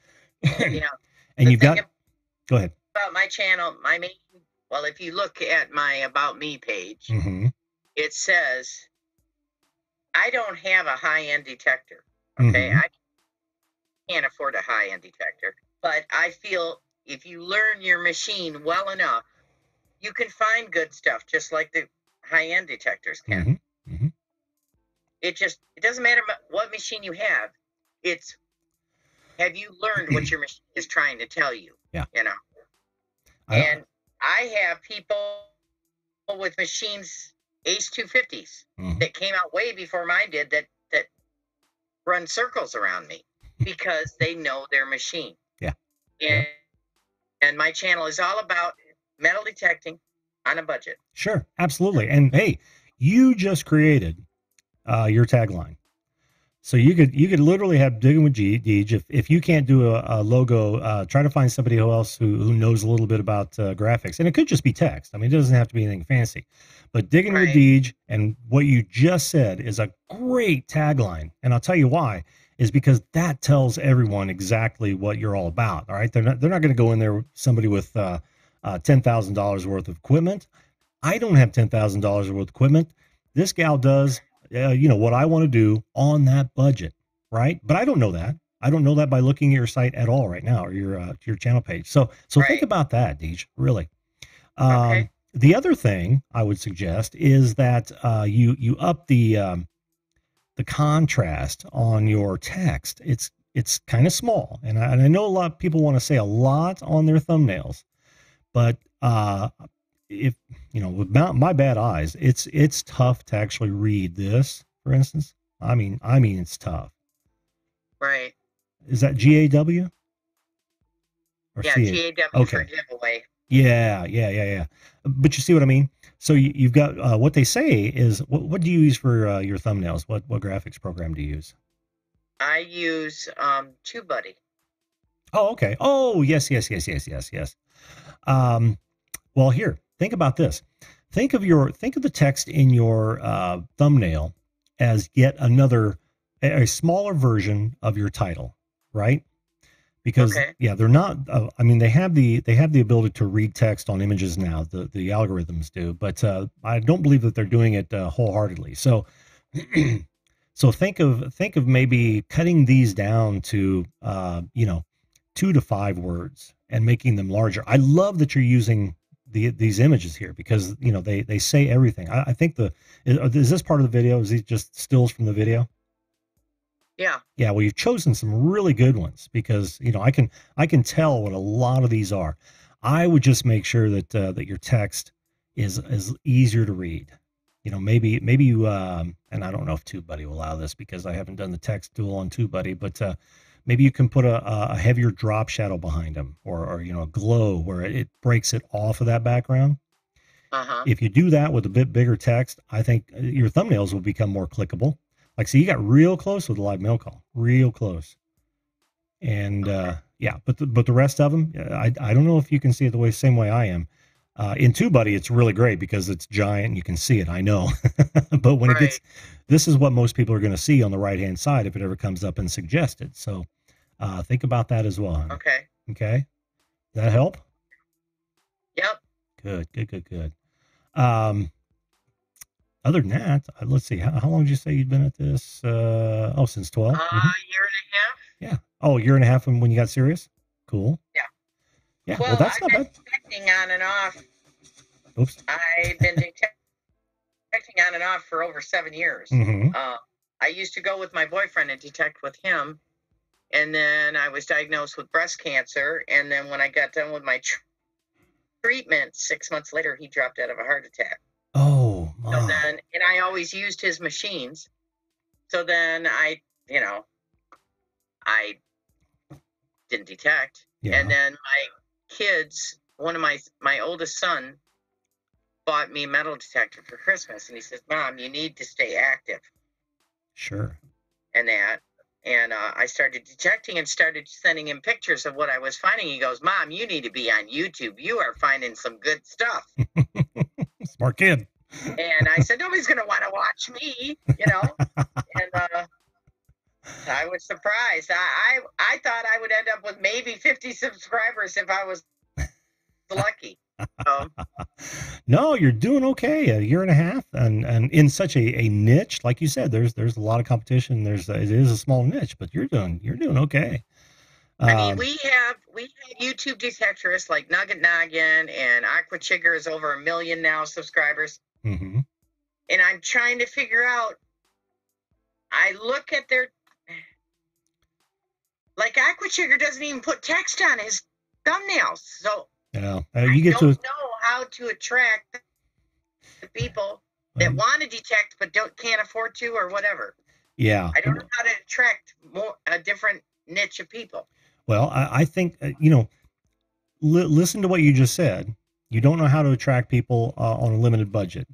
Yeah.
And you've got. Go ahead.
About my channel, if you look at my About Me page.
Mm-hmm.
It says, I don't have a high-end detector. Okay.
Mm-hmm.
I can't afford a high-end detector, but I feel if you learn your machine well enough, you can find good stuff, just like the high-end detectors can.
Mm-hmm. Mm-hmm.
It doesn't matter what machine you have. Have you learned what your machine is trying to tell you?
Yeah.
And I have people with machines, Ace 250s, that came out way before mine did, that run circles around me because they know their machine.
Yeah.
And my channel is all about metal detecting on a budget.
Sure, absolutely. And hey, you just created your tagline. So you could literally have Digging with Deej. If you can't do a logo, try to find somebody else who knows a little bit about graphics. And it could just be text. I mean, it doesn't have to be anything fancy. But Digging with Deej and what you just said is a great tagline. And I'll tell you why, is because that tells everyone exactly what you're all about. All right. They're not going to go in there, somebody with $10,000 worth of equipment. I don't have $10,000 worth of equipment. This gal does. What I want to do on that budget, right? But I don't know that. I don't know that by looking at your site at all right now, or your channel page. So think about that, Deej, really.
Okay.
The other thing I would suggest is that you up the contrast on your text. It's kind of small, and I know a lot of people want to say a lot on their thumbnails, but if with my bad eyes, it's tough to actually read this, for instance. I mean it's tough.
Right.
Is that GAW? Or
yeah,
CA?
GAW for giveaway.
Yeah. But you see what I mean? So you've got what they say is, what do you use for your thumbnails? What graphics program do you use?
I use TubeBuddy.
Oh, okay. Oh, yes. Well, here, think about this. Think of the text in your thumbnail as yet another, a smaller version of your title, right? Because they're not. They have the ability to read text on images now. The algorithms do, but I don't believe that they're doing it wholeheartedly. So, think of maybe cutting these down to 2 to 5 words and making them larger. I love that you're using these images here, because they say everything. I think is this part of the video? Is these just stills from the video? Yeah. Well, you've chosen some really good ones, because I can tell what a lot of these are. I would just make sure that your text is easier to read. Maybe you and I don't know if TubeBuddy will allow this, because I haven't done the text tool on TubeBuddy, but maybe you can put a heavier drop shadow behind them, or a glow where it breaks it off of that background. If you do that with a bit bigger text, I think your thumbnails will become more clickable. Like, see, you got real close with the live mail call, real close. And Yeah, but the rest of them, I don't know if you can see it the same way I am. In TubeBuddy, it's really great because it's giant and you can see it. I know, but when it gets, this is what most people are going to see on the right hand side if it ever comes up and suggested. So think about that as well. Honey.
Okay.
Okay. Does that help?
Yep.
Good. Other than that, let's see. How long did you say you'd been at this? Since 12?
A year and a half.
Yeah. Oh, a year and a half when you got serious? Cool.
Yeah.
Yeah. Well, that's not bad.
Detecting on and off.
Oops.
I've been detecting on and off for over 7 years.
Mm-hmm.
I used to go with my boyfriend and detect with him. And then I was diagnosed with breast cancer. And then when I got done with my treatment, 6 months later, he dropped out of a heart attack.
Oh, wow.
So then, and I always used his machines. So then I didn't detect. Yeah. And then my kids, one of my oldest son bought me a metal detector for Christmas. And he says, Mom, you need to stay active.
Sure.
And that. And I started detecting and started sending him pictures of what I was finding. He goes, Mom, you need to be on YouTube. You are finding some good stuff.
Smart kid.
And I said, nobody's going to want to watch me, you know. And I was surprised. I thought I would end up with maybe 50 subscribers if I was lucky. So.
No, you're doing okay. A year and a half, and in such a niche, like you said, there's a lot of competition. It is a small niche, but you're doing okay.
I mean, we have YouTube detectorists like Nugget Noggin and Aqua Chigger is over 1 million now subscribers.
Mm-hmm.
And I'm trying to figure out. I look at their, like Aqua Chigger doesn't even put text on his thumbnails, so.
Yeah,
you don't know how to attract the people that want to detect but can't afford to or whatever.
Yeah,
I don't know how to attract a different niche of people.
Well, I think listen to what you just said. You don't know how to attract people on a limited budget.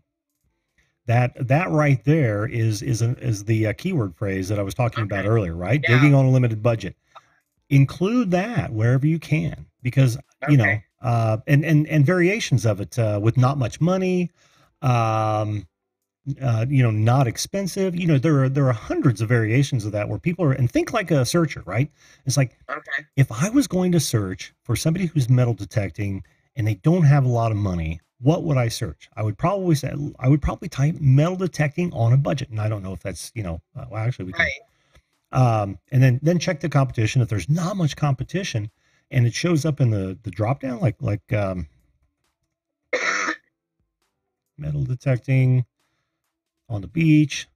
That right there is the keyword phrase that I was talking about earlier, right? Yeah. Digging on a limited budget. Include that wherever you can, because you know. And variations of it with not much money, not expensive. You know, there are hundreds of variations of that where people are, and think like a searcher, right? It's like, if I was going to search for somebody who's metal detecting and they don't have a lot of money, what would I search? I would probably type metal detecting on a budget. And I don't know if that's, well, actually we can, and then check the competition. If there's not much competition, and it shows up in the drop down, like metal detecting on the beach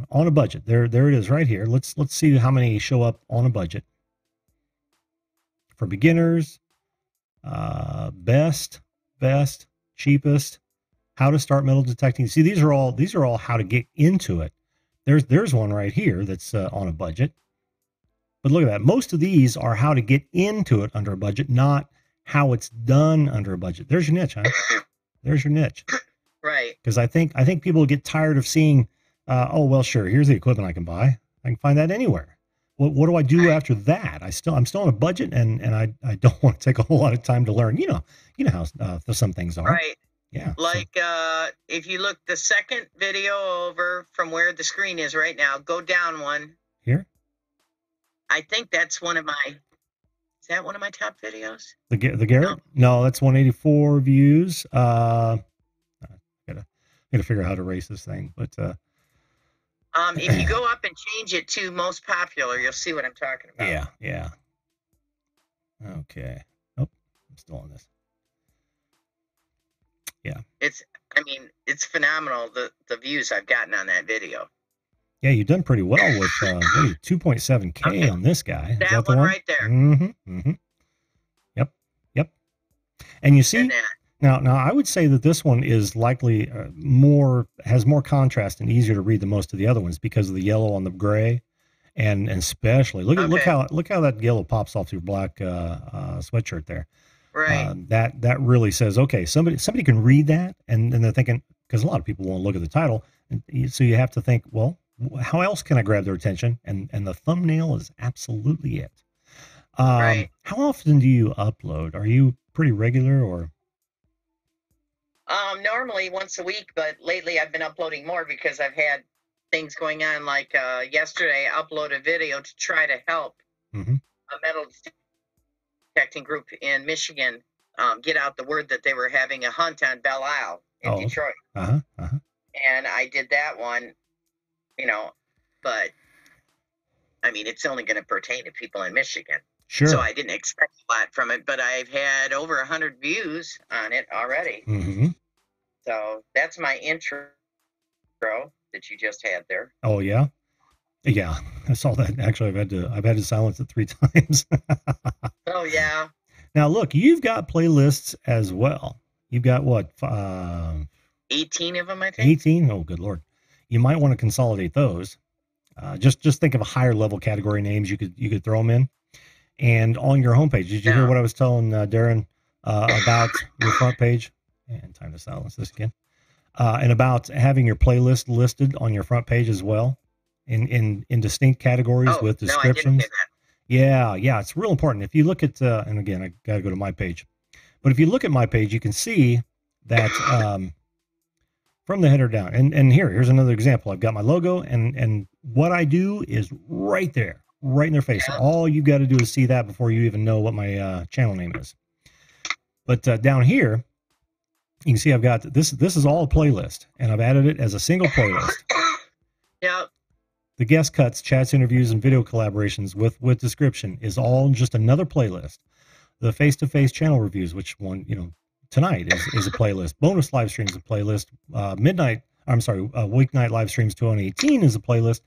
on a budget. There it is right here. Let's see how many show up on a budget for beginners. Best, cheapest, how to start metal detecting. See, these are all how to get into it. There's one right here that's on a budget. But look at that. Most of these are how to get into it under a budget, not how it's done under a budget. There's your niche, huh? There's your niche.
Right.
Because I think people get tired of seeing, oh, well, sure, here's the equipment I can buy. I can find that anywhere. What do I do after that? I'm still on a budget, and I don't want to take a whole lot of time to learn. You know how some things are.
Right.
Yeah.
Like if you look the second video over from where the screen is right now, go down one.
Here?
I think that's one of my. Is that one of my top videos?
The Garrett? No, that's 184 views. Gotta figure out how to erase this thing, but.
If you go up and change it to most popular, you'll see what I'm talking about.
Yeah. Okay. Oh, I'm still on this. Yeah.
It's phenomenal the views I've gotten on that video.
Yeah, you've done pretty well with 2.7K on this guy.
That one right there.
Mm-hmm. Yep. And you see, now I would say that this one is likely has more contrast and easier to read than most of the other ones because of the yellow on the gray, and especially look how that yellow pops off your black sweatshirt there.
Right.
That really says, okay, somebody can read that, and they're thinking, because a lot of people won't look at the title, and so you have to think, well, how else can I grab their attention? And the thumbnail is absolutely it.
Right.
How often do you upload? Are you pretty regular or?
Normally once a week, but lately I've been uploading more because I've had things going on. Like yesterday, I uploaded a video to try to help
Mm-hmm.
a metal detecting group in Michigan get out the word that they were having a hunt on Belle Isle in Detroit. And I did that one, but I mean, it's only going to pertain to people in Michigan.
Sure.
So I didn't expect a lot from it, but I've had over 100 views on it already.
Mm-hmm.
So that's my intro that you just had there.
Oh yeah. Yeah, I saw that. Actually, I've had to silence it 3 times.
Oh yeah.
Now look, you've got playlists as well. You've got what?
18 of them, I think.
18. Oh, good Lord. You might want to consolidate those. Just think of a higher level category names you could throw them in. And on your homepage, did you hear what I was telling Darren about your front page? And time to silence this again. And about having your playlist listed on your front page as well, in distinct categories with descriptions.
No, I didn't hear that.
Yeah, it's real important. If you look at, and again, I got to go to my page, but if you look at my page, you can see that from the header down. And here's another example. I've got my logo, and what I do is right there, right in their face. Yeah. All you got to do is see that before you even know what my channel name is. But down here, you can see I've got this. This is all a playlist, and I've added it as a single playlist.
Yep.
The guest cuts, chats, interviews, and video collaborations with description is all just another playlist. The face-to-face channel reviews, which one, tonight is a playlist. Bonus live streams is a playlist. Weeknight live streams 2018 is a playlist.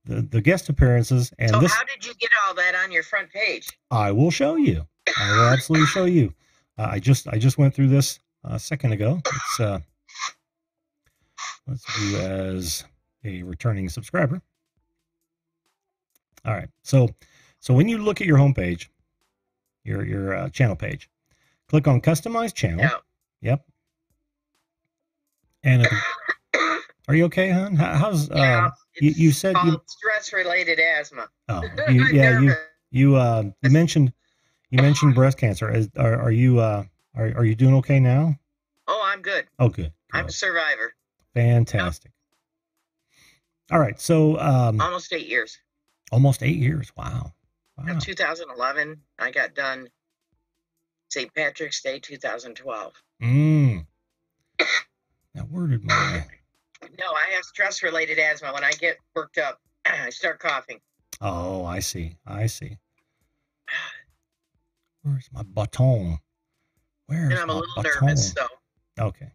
The guest appearances and
so how did you get all that on your front page?
I will show you. I will absolutely show you. I just went through this a second ago. Let's do as a returning subscriber. All right. So when you look at your homepage, your channel page, click on Customize Channel. Yep. And are you okay, hon? How's you said
stress-related asthma.
Oh, you mentioned breast cancer. Are you doing okay now?
Oh, I'm good.
Oh, good.
I'm a survivor.
Fantastic. All right. So
almost 8 years.
Almost 8 years. Wow.
In 2011, I got done St. Patrick's Day 2012.
Now, where did my...
No, I have stress-related asthma. When I get worked up, I start coughing.
Oh, I see. Where's my baton?
And I'm a little nervous, so...
Okay.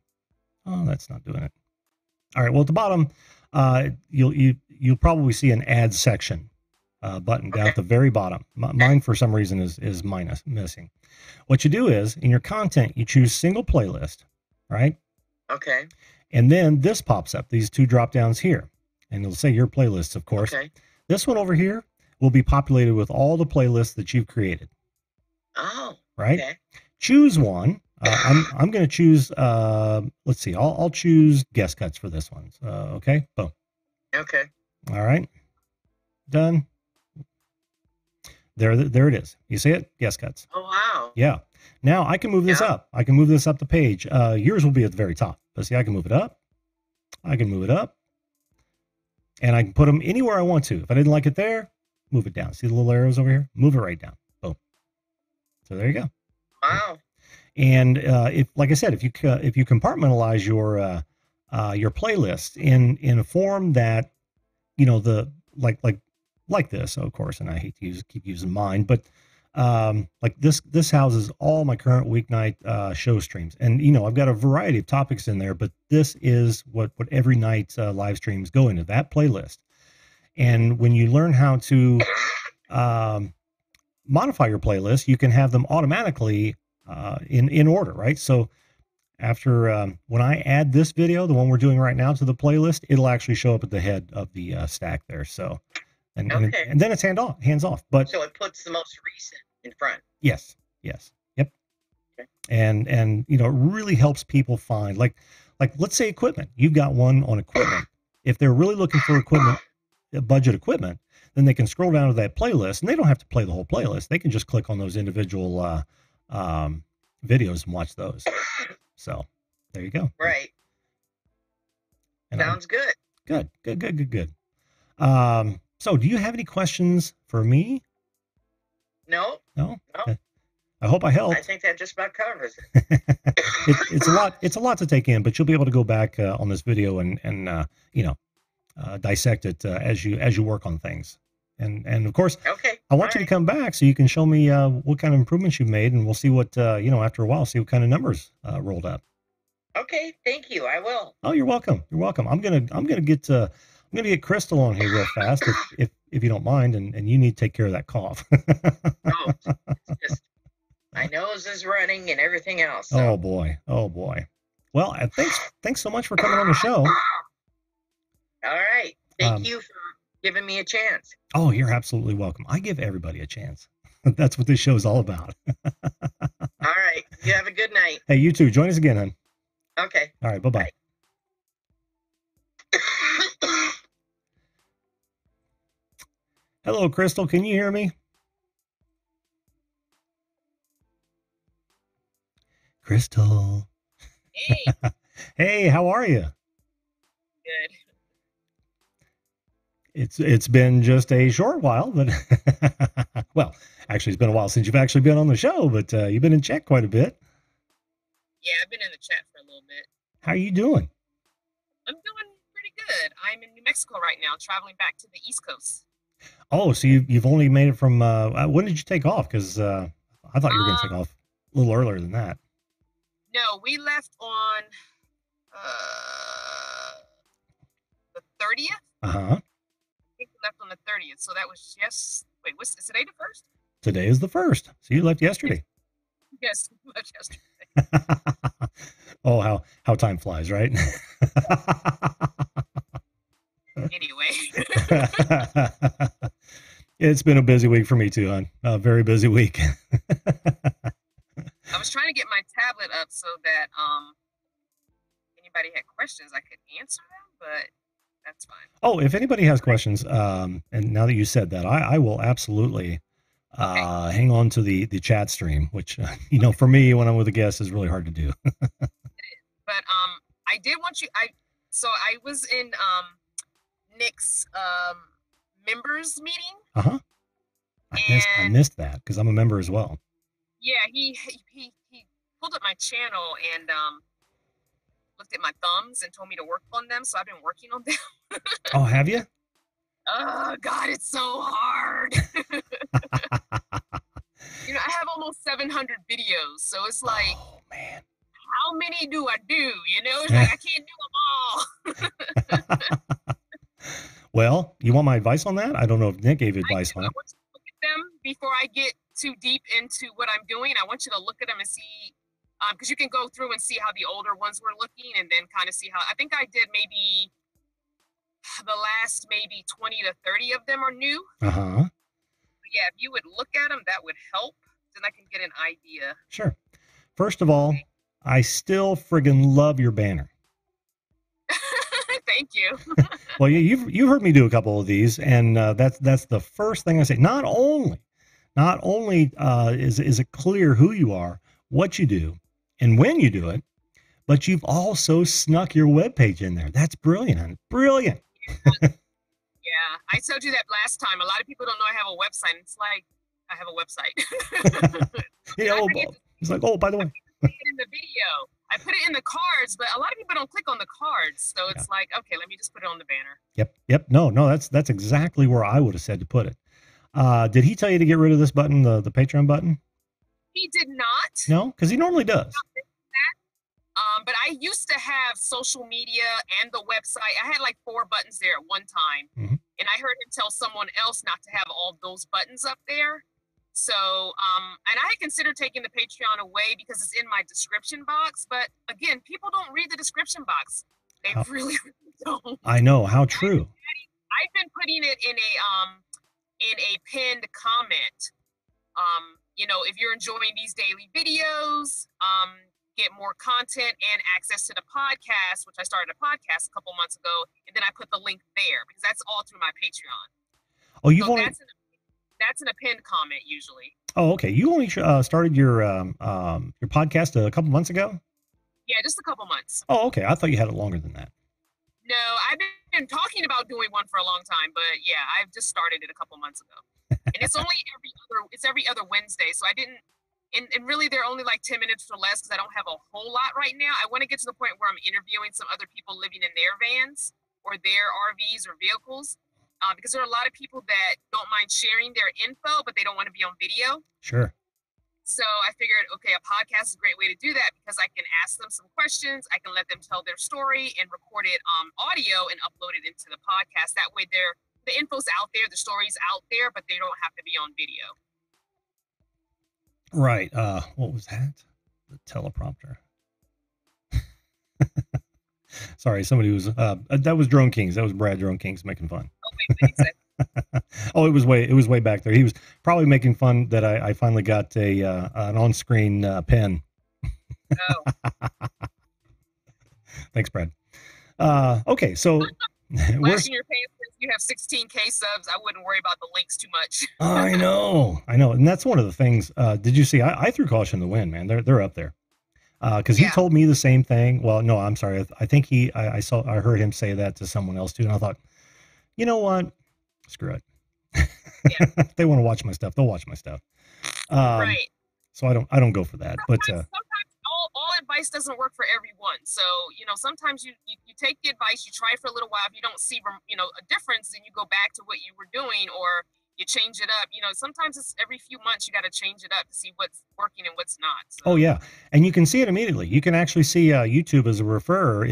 Oh, that's not doing it. All right. Well, at the bottom, you'll probably see an add section button down at the very bottom. Mine, for some reason, is missing. What you do is, in your content, you choose single playlist, right?
Okay.
And then this pops up, these 2 drop downs here. And it'll say your playlists, of course.
Okay.
This one over here will be populated with all the playlists that you've created.
Oh.
Right?
Okay.
Choose one. I'm going to choose, let's see, I'll choose guest cuts for this one. Okay. Boom.
Okay.
All right. Done. There it is. You see it? Guest cuts.
Oh, wow.
Yeah. Now I can move this up. I can move this up the page. Yours will be at the very top. But see, I can move it up. I can move it up. And I can put them anywhere I want to. If I didn't like it there, move it down. See the little arrows over here? Move it right down. Boom. So there you go.
Wow.
And if you compartmentalize your playlist in a form that, like this, of course, and I hate to keep using mine, but like this houses all my current weeknight show streams, and I've got a variety of topics in there, but this is what every night live streams go into that playlist. And when you learn how to modify your playlist, you can have them automatically in order, right? So after when I add this video, the one we're doing right now, to the playlist, it'll actually show up at the head of the stack there. So and then it's hands off. But
so it puts the most recent in front.
Yes. Yep. Okay. And it really helps people find, like let's say equipment. You've got one on equipment. If they're really looking for equipment, budget equipment, then they can scroll down to that playlist, and they don't have to play the whole playlist. They can just click on those individual videos and watch those. So there you go.
Right.
And
sounds good.
Good. So do you have any questions for me?
No.
Okay. I hope I helped.
I think that just about covers it.
It's a lot to take in, but you'll be able to go back on this video and dissect it as you work on things. And of course,
okay.
I want you to come back so you can show me what kind of improvements you've made, and we'll see what after a while, see what kind of numbers rolled up.
Okay, thank you. I will.
Oh, you're welcome. You're welcome. I'm gonna get Crystal on here real fast if you don't mind, and you need to take care of that cough.
Oh, it's just my nose is running and everything else. So.
Oh boy. Well, thanks so much for coming on the show.
All right. Thank you for giving me a chance.
Oh, you're absolutely welcome. I give everybody a chance. That's what this show is all about.
All right. You have a good night.
Hey, you too. Join us again, hon.
Okay.
All right. Bye-bye. Bye. Hello, Crystal. Can you hear me? Crystal.
Hey.
Hey, how are you?
Good.
It's been just a short while, but well, actually, it's been a while since you've actually been on the show, but you've been in chat quite a bit.
Yeah, I've been in the chat for a little bit.
How are you doing?
I'm doing pretty good. I'm in New Mexico right now, traveling back to the East Coast.
Oh, so you've only made it from when did you take off? Because I thought you were going to take off a little earlier than that.
No, we left on the 30th.
Uh-huh.
I think we left on the 30th. So that was is today the 1st?
Today is the 1st. So you left yesterday.
Yes, we left yesterday.
Oh, how time flies, right?
Anyway.
It's been a busy week for me too, hon. A very busy week.
I was trying to get my tablet up so that anybody had questions, I could answer them, but that's fine.
Oh, if anybody has questions, and now that you said that, I will absolutely hang on to the chat stream, which for me when I'm with a guest is really hard to do.
It is. But I did want you. I was in Nick's members meeting.
Uh-huh. I missed that because I'm a member as well.
Yeah, he pulled up my channel and looked at my thumbs and told me to work on them. So I've been working on them.
Oh, have you?
Oh God, it's so hard. I have almost 700 videos, so it's like,
oh man,
how many do I do? It's like I can't do them all.
Well, you want my advice on that? I don't know if Nick gave advice on it.
I want you to look at them before I get too deep into what I'm doing. I want you to look at them and see, because you can go through and see how the older ones were looking, and then kind of see how. I think I did maybe the last maybe 20 to 30 of them are new.
Uh-huh.
Yeah, if you would look at them, that would help. Then I can get an idea.
Sure. First of all, I still friggin' love your banner.
Thank you.
Well, you've heard me do a couple of these, and that's the first thing I say. Not only is it clear who you are, what you do, and when you do it, but you've also snuck your webpage in there. That's brilliant, honey. Brilliant.
Yeah, I told you that last time. A lot of people don't know I have a website. It's like, I have a website.
It's like, oh, by the way.
I put it in the video. I put it in the cards, but a lot of people don't click on the cards. So it's like, okay, let me just put it on the banner.
Yep. No, that's exactly where I would have said to put it. Did he tell you to get rid of this button, the Patreon button?
He did not.
No, because he normally does.
But I used to have social media and the website. I had like 4 buttons there at one time.
Mm-hmm.
And I heard him tell someone else not to have all those buttons up there. So, and I had considered taking the Patreon away because it's in my description box. But again, people don't read the description box. They really don't.
I know. How true.
I've been putting it in a pinned comment. If you're enjoying these daily videos, get more content and access to the podcast, which I started a podcast a couple months ago, and then I put the link there because that's all through my Patreon.
Oh, you've
So
only.
That's an append comment usually.
Oh, okay. You only started your podcast a couple months ago?
Yeah, just a couple months.
Oh, okay. I thought you had it longer than that.
No, I've been talking about doing one for a long time, but yeah, I've just started it a couple months ago. And it's only every other Wednesday. So I didn't, and really they're only like 10 minutes or less because I don't have a whole lot right now. I want to get to the point where I'm interviewing some other people living in their vans or their RVs or vehicles. Because there are a lot of people that don't mind sharing their info, but they don't want to be on video.
Sure.
So I figured, okay, a podcast is a great way to do that because I can ask them some questions. I can let them tell their story and record it audio and upload it into the podcast. That way the info's out there, the story's out there, but they don't have to be on video.
Right. What was that? The teleprompter. Sorry, somebody was that was Drone Kings. That was Brad Drone Kings making fun.
Oh, wait,
oh, it was way back there. He was probably making fun that I finally got an on-screen pen.
Oh.
Thanks, Brad. Okay, so
flashing your pants since you have 16K subs. I wouldn't worry about the links too much.
I know, and that's one of the things. Did you see? I threw caution to the wind, man. They're up there. Because he told me the same thing. Well, no, I'm sorry. I think I heard him say that to someone else too, and I thought, you know what? Screw it.
Yeah.
If they want to watch my stuff, they'll watch my stuff.
Right.
So I don't go for that. But
sometimes all advice doesn't work for everyone. So sometimes you take the advice, you try for a little while. If you don't see a difference, then you go back to what you were doing, or you change it up. Sometimes it's every few months you got to change it up to see what's working and what's not. So.
Oh yeah, and you can see it immediately. You can actually see YouTube as a referrer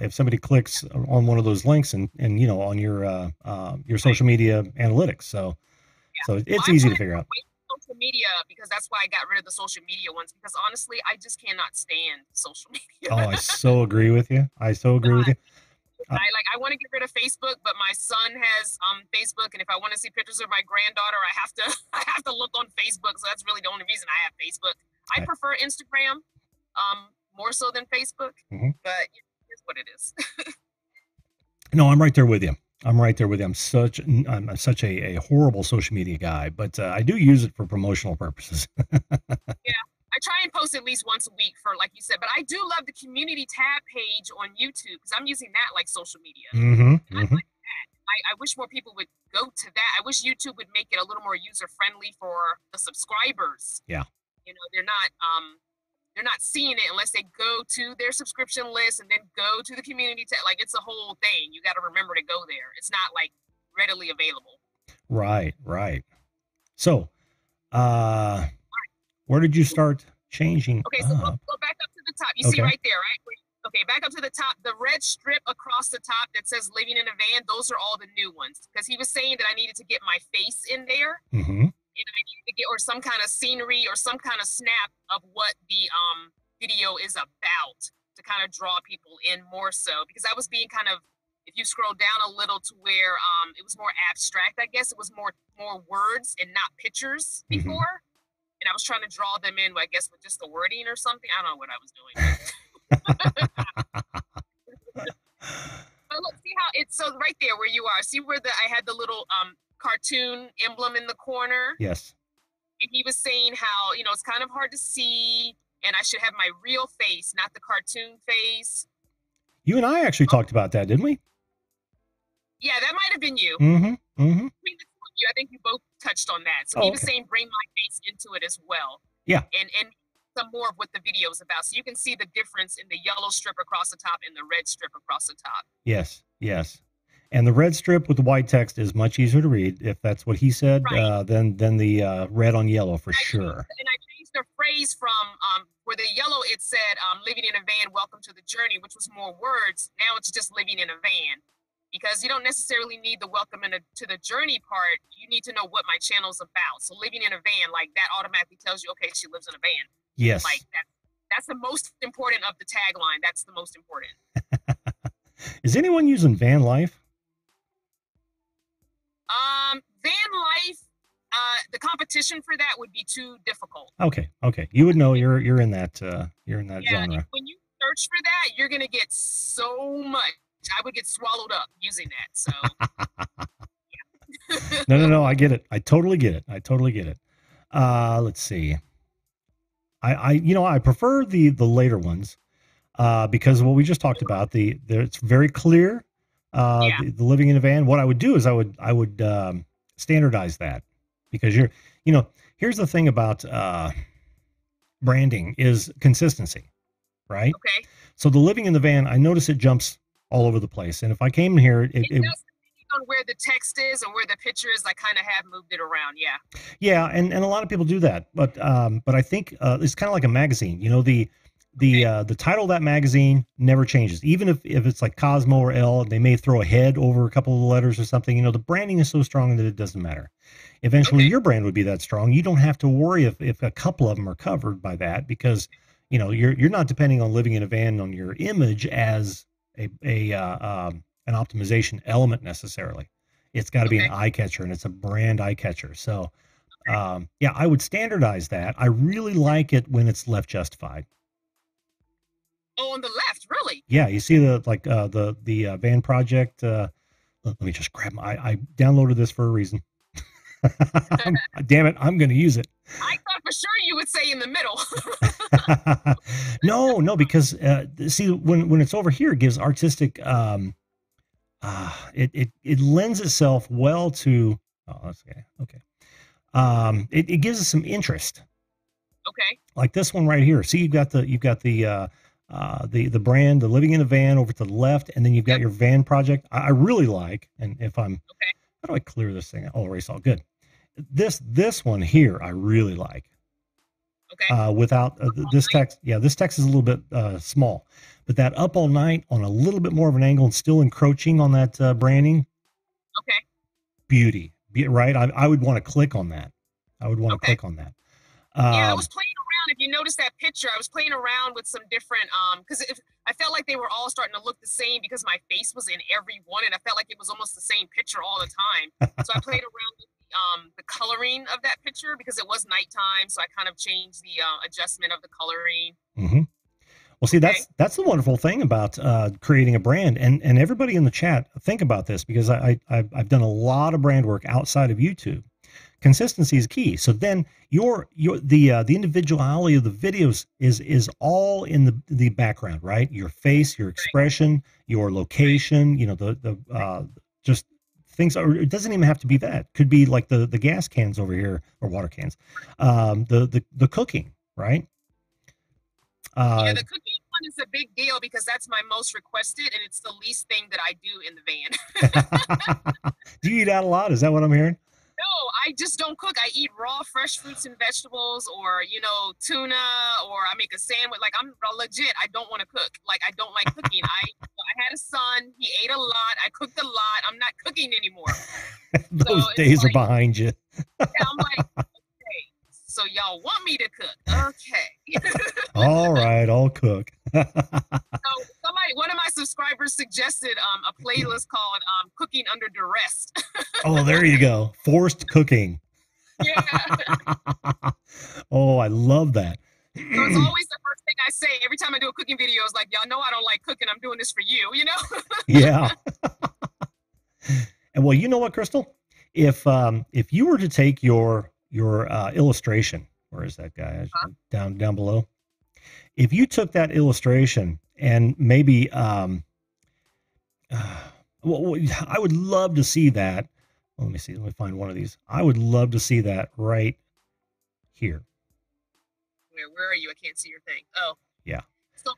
if somebody clicks on one of those links and on your social media analytics. So it's easy to figure out.
Social media, because that's why I got rid of the social media ones, because honestly I just cannot stand social media.
Oh, I so agree with you.
I want to get rid of Facebook, but my son has Facebook, and if I want to see pictures of my granddaughter, I have to look on Facebook. So that's really the only reason I have Facebook. I prefer Instagram more so than Facebook, but it's what it is.
No, I'm right there with you. I'm such a horrible social media guy, but I do use it for promotional purposes.
Yeah. I try and post at least once a week for, like you said, but I do love the community tab page on YouTube because I'm using that like social media. I like that. I wish more people would go to that. I wish YouTube would make it a little more user friendly for the subscribers.
Yeah.
They're not seeing it unless they go to their subscription list and then go to the community tab. Like, it's a whole thing. You got to remember to go there. It's not like readily available.
Right. So, where did you start changing?
Okay, so go back up to the top. You see right there, right? Okay, back up to the top. The red strip across the top that says living in a van, those are all the new ones. Because he was saying that I needed to get my face in there. And I needed to get or some kind of scenery or some kind of snap of what the video is about to kind of draw people in more so. Because I was being kind of, if you scroll down a little to where it was more abstract, I guess it was more words and not pictures before. And I was trying to draw them in, I guess, with just the wording or something. I don't know what I was doing. But look, see how it's so right there where you are. See where I had the little cartoon emblem in the corner?
Yes.
And he was saying how, it's kind of hard to see, and I should have my real face, not the cartoon face.
You and I actually talked about that, didn't we?
Yeah, that might have been you. I think you both touched on that. So he was saying bring my face into it as well.
Yeah.
And some more of what the video is about. So you can see the difference in the yellow strip across the top and the red strip across the top.
Yes. And the red strip with the white text is much easier to read, if that's what he said, than the red on yellow for sure.
And I changed the phrase from where the yellow it said living in a van, welcome to the journey, which was more words. Now it's just living in a van. Because you don't necessarily need the welcome to the journey part. You need to know what my channel's about. So living in a van, like that automatically tells you, okay, she lives in a van.
Yes.
Like that's the most important of the tagline. That's the most important.
Is anyone using van life?
Van life, the competition for that would be too difficult.
Okay. You would know you're in that genre.
When you search for that, you're gonna get so much. I would get swallowed up using that. So, yeah.
No. I get it. I totally get it. Let's see. I prefer the later ones because what we just talked about, it's very clear. The living in a van. What I would do is I would standardize that, because here's the thing about branding is consistency, right?
Okay.
So the living in the van, I notice it jumps all over the place, and if I came in here, it does, depending
on where the text is and where the picture is, I kind of have moved it around.
Yeah, and a lot of people do that, but I think it's kind of like a magazine. The title of that magazine never changes, even if it's like Cosmo or Elle. They may throw a head over a couple of the letters or something. The branding is so strong that it doesn't matter. Eventually, your brand would be that strong. You don't have to worry if a couple of them are covered by that, because you're not depending on living in a van on your image as an optimization element necessarily. It's got to be an eye catcher, and it's a brand eye catcher. So, I would standardize that. I really like it when it's left justified.
Oh, on the left, really?
Yeah, you see the van project. Let me just grab I downloaded this for a reason. Damn it, I'm going to use it.
I thought for sure you would say in the middle.
No, because see, when it's over here, it gives artistic. It lends itself well to. Oh, that's okay. It gives us some interest.
Okay.
Like this one right here. See, you've got the the brand, the living in a van over to the left, and then you've got your van project. I really like, and if I'm, how do I clear this thing? Oh, erase all, good. This one here, I really like.
Okay.
Without this text, this text is a little bit small, but that up all night on a little bit more of an angle and still encroaching on that branding.
Okay.
Beauty, right? I would want to click on that. I would want to click on that.
I was playing around. If you notice that picture, I was playing around with some different, because I felt like they were all starting to look the same because my face was in every one, and I felt like it was almost the same picture all the time. So I played around with the coloring of that picture because it was nighttime, so I kind of changed the adjustment of the coloring.
Mm-hmm. Well, see, that's the wonderful thing about creating a brand, and everybody in the chat, think about this, because I've done a lot of brand work outside of YouTube. Consistency is key. So then the individuality of the videos is all in the background, right? Your face, your expression, your location, just things. Or it doesn't even have to be that. Could be like the gas cans over here, or water cans. The cooking, right?
The cooking one is a big deal because that's my most requested, and it's the least thing that I do in the van.
Do you eat out a lot? Is that what I'm hearing?
No, I just don't cook. I eat raw, fresh fruits and vegetables, or tuna, or I make a sandwich. Like, I'm legit. I don't want to cook. Like, I don't like cooking. I had a son. He ate a lot. I cooked a lot. I'm not cooking anymore.
Those days are behind you.
I'm like, okay, so y'all want me to cook? Okay.
All right, I'll cook.
So one of my subscribers suggested a playlist called "Cooking Under Duress."
Oh, there you go. Forced cooking.
Yeah.
Oh, I love that.
So it's always the first thing I say every time I do a cooking video. Is like, y'all know I don't like cooking. I'm doing this for you.
Yeah. And well, you know what, Crystal? If you were to take your illustration, where is that guy? Down below. If you took that illustration and maybe, well, I would love to see that. Well, let me see. Let me find one of these. I would love to see that right here.
Where are you? I can't see your thing. Oh.
Yeah.
So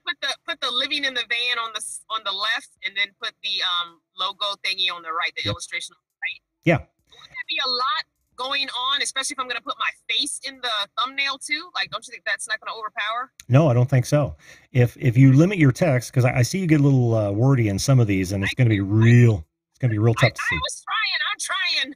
put the living in the van on the left, and then put the logo thingy on the right, the illustration on the right.
Yeah.
Wouldn't that be a lot going on, especially if I'm going to put my face in the thumbnail too? Like, don't you think that's not going to overpower?
No, I don't think so. If you limit your text, because I see you get a little wordy in some of these, and it's going to be real. It's going to be real tough to see.
I was trying. I'm trying.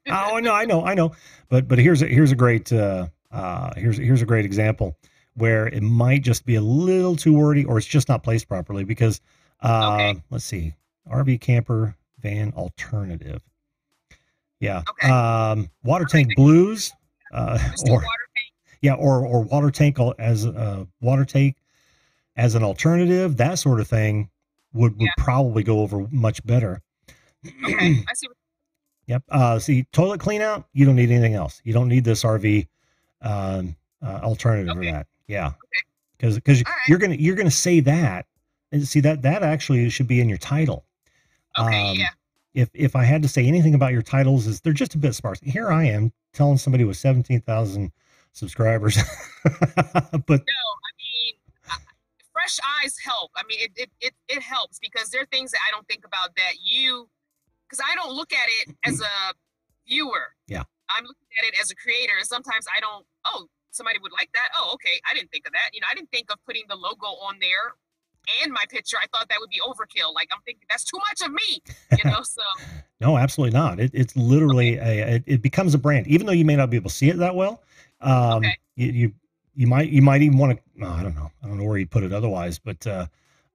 Oh, I know. But here's a great here's a great example where it might just be a little too wordy, or it's just not placed properly. Because let's see, RV camper van alternative. Yeah.
Okay.
Water tank blues,
or water tank.
Yeah, or water tank as an alternative. That sort of thing would probably go over much better.
Okay, I see.
Yep. See, toilet clean out, you don't need anything else. You don't need this RV alternative for that. Yeah. Because you're gonna say that, and see that actually should be in your title.
Okay. Yeah.
If I had to say anything about your titles, is they're just a bit sparse. Here I am telling somebody with 17,000 subscribers, but
no, I mean, fresh eyes help. I mean, it helps because there are things that I don't think about that because I don't look at it as a viewer.
Yeah.
I'm looking at it as a creator, and sometimes I don't. Oh, somebody would like that. Oh, okay. I didn't think of that. I didn't think of putting the logo on there and my picture. I thought that would be overkill. Like, I'm thinking that's too much of me, so.
No, absolutely not. It's literally it becomes a brand, even though you may not be able to see it that well. You might even want to, I don't know where you put it otherwise, but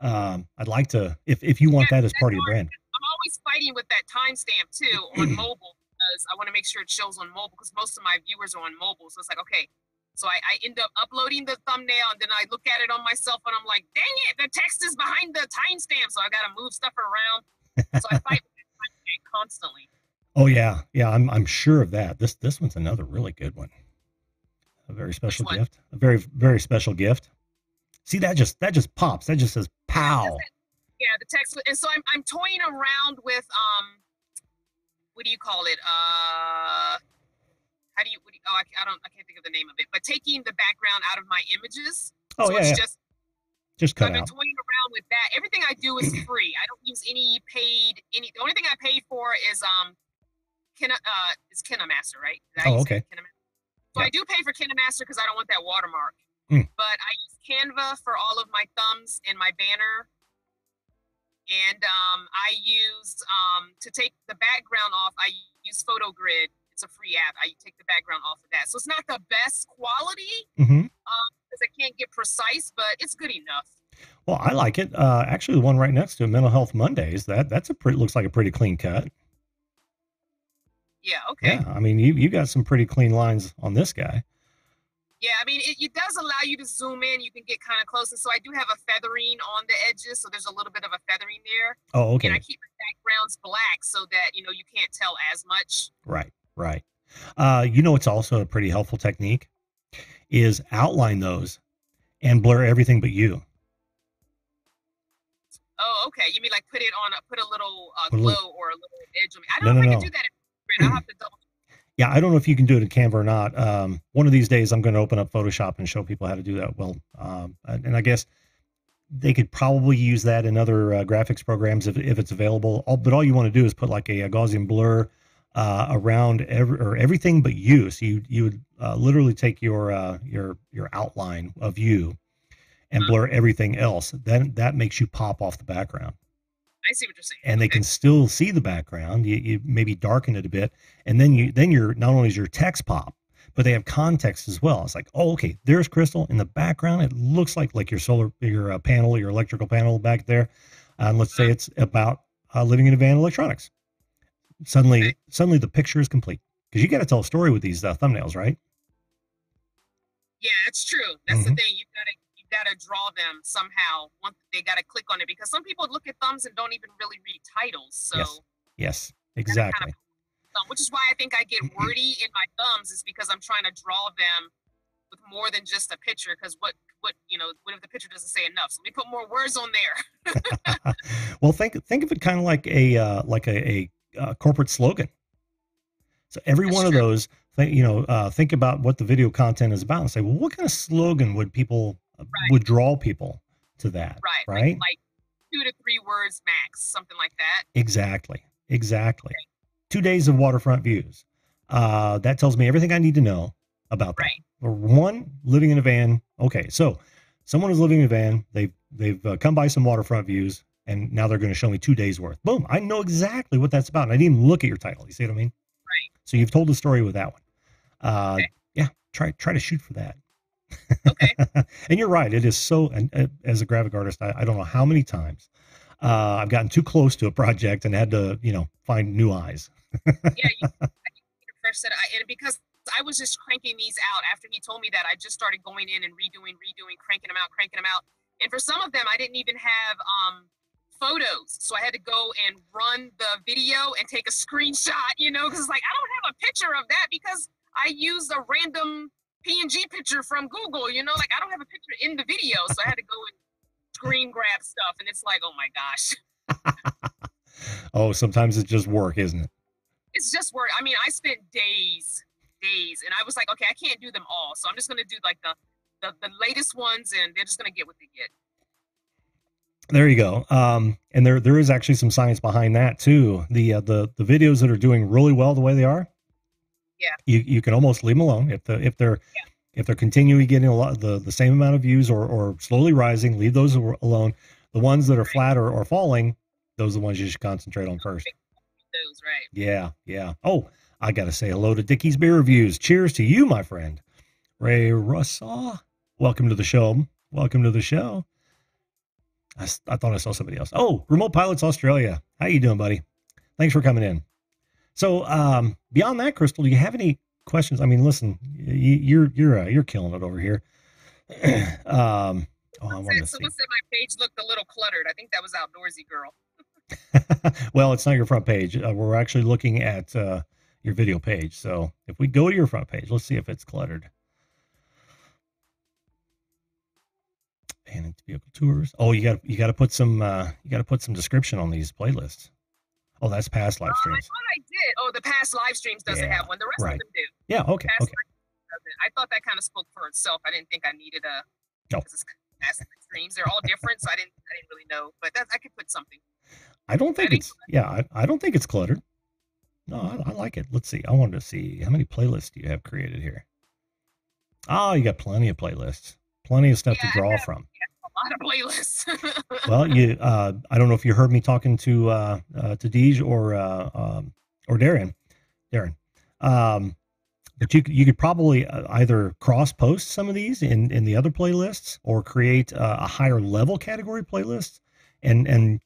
I'd like to, if you want that as part of your brand.
I'm always fighting with that timestamp too on mobile, because I want to make sure it shows on mobile, because most of my viewers are on mobile. So it's like, okay, so I end up uploading the thumbnail, and then I look at it on my cell phone. I'm like, dang it, the text is behind the timestamp. So I got to move stuff around. So I fight with that timestamp constantly.
Oh yeah. I'm sure of that. This one's another really good one. A very special gift. A very, very special gift. See, that just pops. That just says pow.
Yeah, the text. And so I'm toying around with what do you call it? I can't think of the name of it. But taking the background out of my images.
Oh,
so
yeah.
It's
just cut
I've been
out.
toying around with that. Everything I do is free. I don't use any paid. The only thing I paid for is KineMaster, right?
Okay.
So I do pay for KineMaster because I don't want that watermark. But I use Canva for all of my thumbs and my banner. And I used, to take the background off, I use PhotoGrid. It's a free app. I take the background off of that. So it's not the best quality because I can't get precise, but it's good enough.
Well, I like it. Actually, the one right next to it, Mental Health Mondays, looks like a pretty clean cut.
Yeah, okay.
Yeah, I mean, you got some pretty clean lines on this guy.
Yeah, I mean, it does allow you to zoom in. You can get kind of close. And so I do have a feathering on the edges. So there's a little bit of a feathering there.
Oh, okay.
And I keep the backgrounds black so that, you can't tell as much.
Right. It's also a pretty helpful technique is outline those and blur everything but you.
Oh, okay. You mean like put a little glow or a little edge on me? I don't know if I can do that. I'll have to double.
Yeah, I don't know if you can do it in Canva or not. One of these days, I'm going to open up Photoshop and show people how to do that. Well, and I guess they could probably use that in other graphics programs if it's available. But all you want to do is put like a Gaussian blur around everything but you. So you would literally take your outline of you and blur everything else. Then that makes you pop off the background.
I see what you're saying.
And they can still see the background. You maybe darken it a bit, and then you're not only is your text pop, but they have context as well. It's like, oh, okay, there's Crystal in the background. It looks like your panel, your electrical panel back there. Let's say it's about living in a van electronics. Suddenly the picture is complete, because you got to tell a story with these thumbnails, right?
Yeah, it's true. That's the thing. You gotta draw them somehow. Once they gotta click on it, because some people look at thumbs and don't even really read titles. So
yes, exactly.
Which is why I think I get wordy in my thumbs, is because I'm trying to draw them with more than just a picture. Because what if the picture doesn't say enough? So let me put more words on there.
Well, think of it kind of like a corporate slogan. So every one of those, think about what the video content is about and say, well, what kind of slogan would would draw people to that? Right.
Like 2 to 3 words max, something like that.
Exactly. 2 days of waterfront views. That tells me everything I need to know about that. Or one, living in a van. Okay, so someone is living in a van. They've come by some waterfront views, and now they're going to show me 2 days worth. Boom! I know exactly what that's about, and I didn't even look at your title. You see what I mean?
Right.
So you've told the story with that one. Yeah, try to shoot for that.
Okay.
And you're right. It is so. And as a graphic artist, I don't know how many times I've gotten too close to a project and had to, find new eyes.
Yeah, first said, and because I was just cranking these out after he told me that, I just started going in and redoing, cranking them out. And for some of them, I didn't even have photos. So I had to go and run the video and take a screenshot, because like, I don't have a picture of that because I used a random PNG picture from Google, like I don't have a picture in the video. So I had to go and screen grab stuff. And it's like, oh my gosh.
Oh, sometimes it's just work, isn't it?
It's just work. I mean, I spent days, and I was like, okay, I can't do them all. So I'm just going to do like the latest ones, and they're just going to get what they get.
There you go. And there is actually some science behind that too. The videos that are doing really well the way they are,
yeah,
you can almost leave them alone if they're continually getting a lot the same amount of views or slowly rising. Leave those alone. The ones that are flat or falling, those are the ones you should concentrate on first.
Those, right?
Yeah. Oh, I gotta say hello to Dickie's Beer Reviews. Cheers to you, my friend, Ray Russell. Welcome to the show. I thought I saw somebody else. Oh, Remote Pilots Australia. How you doing, buddy? Thanks for coming in. So, beyond that, Crystal, do you have any questions? I mean, listen, you're killing it over here.
Someone said my page looked a little cluttered. I think that was Outdoorsy Girl.
Well, it's not your front page. We're actually looking at your video page. So, if we go to your front page, let's see if it's cluttered. And vehicle tours. Oh, you got to put some description on these playlists. Oh, that's past live streams.
I thought I did. Oh, the past live streams doesn't have one. The rest of them do.
Yeah. Okay. Okay.
I thought that kind of spoke for itself. I didn't think I needed a.
No.
It's past streams. They're all different, so I didn't really know. But I could put something.
I don't think it's. Yeah, I don't think it's cluttered. No, I like it. Let's see. I wanted to see how many playlists do you have created here. Oh, you got plenty of playlists. Plenty of stuff to draw from.
A lot of playlists.
Well, I don't know if you heard me talking to Deej or Darren. But you could probably either cross post some of these in the other playlists or create a higher level category playlist and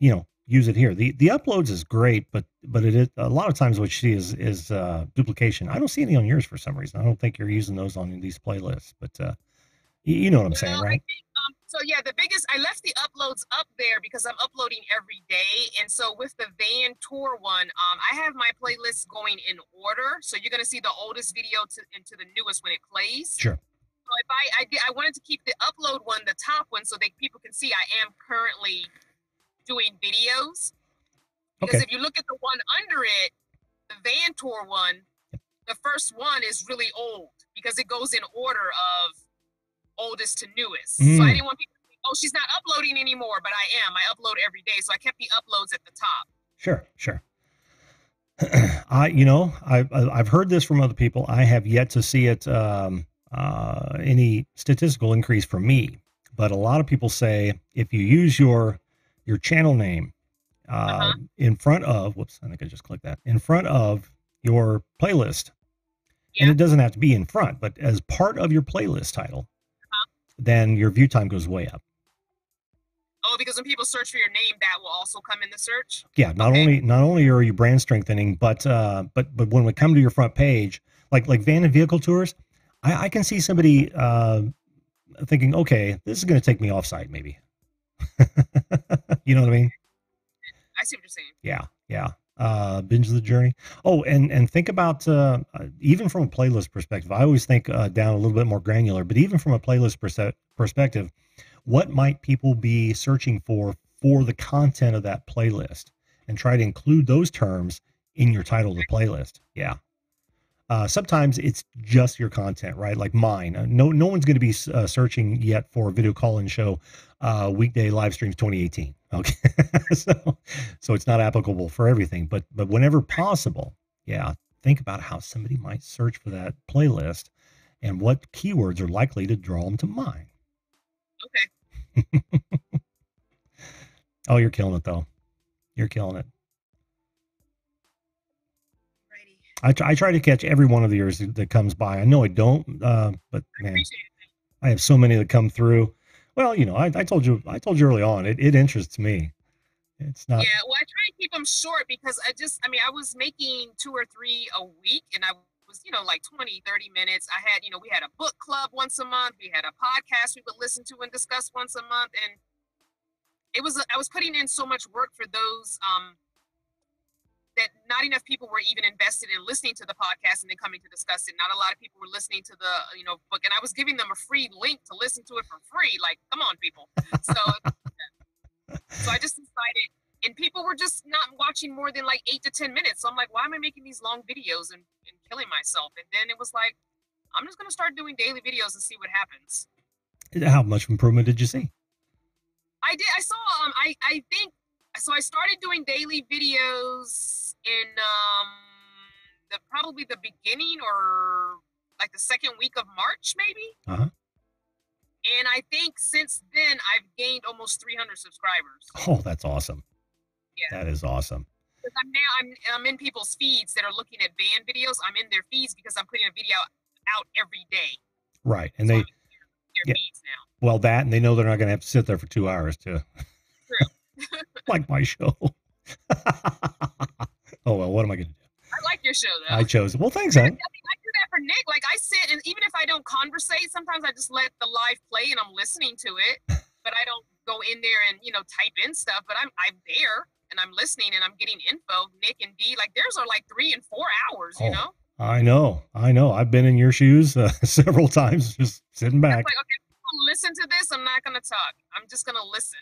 use it here. The uploads is great, but it is a lot of times what you see is duplication. I don't see any on yours for some reason. I don't think you're using those on these playlists, but you know what I'm saying, right?
So yeah, I left the uploads up there because I'm uploading every day. And so with the van tour one, I have my playlists going in order. So you're going to see the oldest video into the newest when it plays.
Sure.
So if I wanted to keep the upload one, the top one, so that people can see I am currently doing videos. Because if you look at the one under it, the van tour one, the first one is really old because it goes in order of oldest to newest. So I didn't want people to think, oh, she's not uploading anymore, but I am. I upload every day. So I kept the uploads at the top.
Sure. I've heard this from other people. I have yet to see it any statistical increase for me, but a lot of people say if you use your channel name in front of, I think I just clicked that, in front of your playlist, and it doesn't have to be in front, but as part of your playlist title, then your view time goes way up.
Oh, because when people search for your name, that will also come in the search?
Yeah, not only are you brand strengthening, but when we come to your front page, like van and vehicle tours, I can see somebody thinking, okay, this is going to take me off site, maybe. You know what I mean?
I see what you're saying.
Yeah. Binge the journey. Oh, and think about even from a playlist perspective. I always think down a little bit more granular, but even from a playlist perspective, what might people be searching for the content of that playlist, and try to include those terms in your title of the playlist. Yeah. Sometimes it's just your content, right? Like mine. No one's going to be searching yet for video call-in show weekday live streams 2018. Okay, so it's not applicable for everything, but whenever possible, yeah, think about how somebody might search for that playlist and what keywords are likely to draw them to mind.
Okay.
Oh, you're killing it though. You're killing it. I try to catch every one of yours that comes by. I know I don't, but man, I have so many that come through. Well, I told you early on, it interests me. It's not.
Yeah, well, I try to keep them short because I was making 2 or 3 a week, and I was, like 20, 30 minutes. I had, we had a book club once a month. We had a podcast we would listen to and discuss once a month. And I was putting in so much work for those that not enough people were even invested in listening to the podcast and then coming to discuss it. Not a lot of people were listening to the book, and I was giving them a free link to listen to it for free. Like, come on, people. So I just decided, and people were just not watching more than like 8 to 10 minutes. So I'm like, why am I making these long videos and killing myself? And then it was like, I'm just going to start doing daily videos and see what happens.
How much improvement did you see?
I did. I saw, I think, so I started doing daily videos in probably the beginning or like the second week of March, maybe.
Uh-huh.
And I think since then I've gained almost 300 subscribers.
Oh, that's awesome.
Yeah.
That is awesome.
Because I'm in people's feeds that are looking at band videos. I'm in their feeds because I'm putting a video out every day.
Right. And
so
they,
I'm in their feeds now.
Well, that, and they know they're not going to have to sit there for 2 hours too.
True.
Like my show. Oh, well, what am I going to do?
I like your show, though.
I chose it. Well, thanks, hon.
I do that for Nick. Like, I sit, and even if I don't conversate, sometimes I just let the live play and I'm listening to it, but I don't go in there and, type in stuff, but I'm there and I'm listening and I'm getting info. Nick and Dee, like, theirs are like 3 and 4 hours, you know?
I know. I've been in your shoes several times, just sitting back.
Like, okay, listen to this. I'm not going to talk. I'm just going to listen.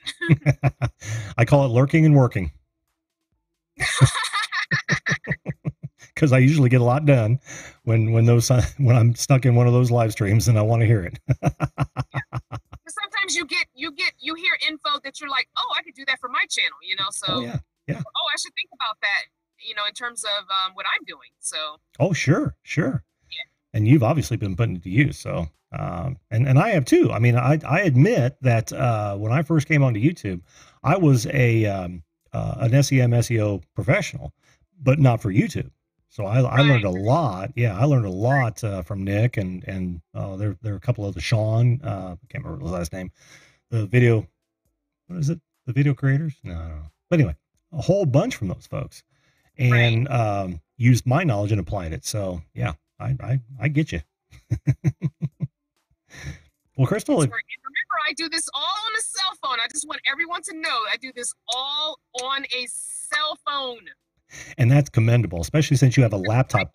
I call it lurking and working. Because I usually get a lot done when I'm stuck in one of those live streams and I want to hear it.
Sometimes you hear info that you're like, oh, I could do that for my channel, So
oh, yeah.
Oh, I should think about that, in terms of what I'm doing. So.
Oh, sure.
Yeah.
And you've obviously been putting it to use. So, and I have too. I mean, I admit that when I first came onto YouTube, I was an SEM SEO professional, but not for YouTube. So I learned a lot. Yeah, I learned a lot from Nick and there are a couple of the Sean. I can't remember his last name. The video, what is it? The video creators? No, I don't know. But anyway, a whole bunch from those folks, and used my knowledge and applied it. So yeah, I get you. Well, Crystal,
remember, I do this all on a cell phone. I just want everyone to know I do this all on a cell phone.
And that's commendable, especially since you have a laptop.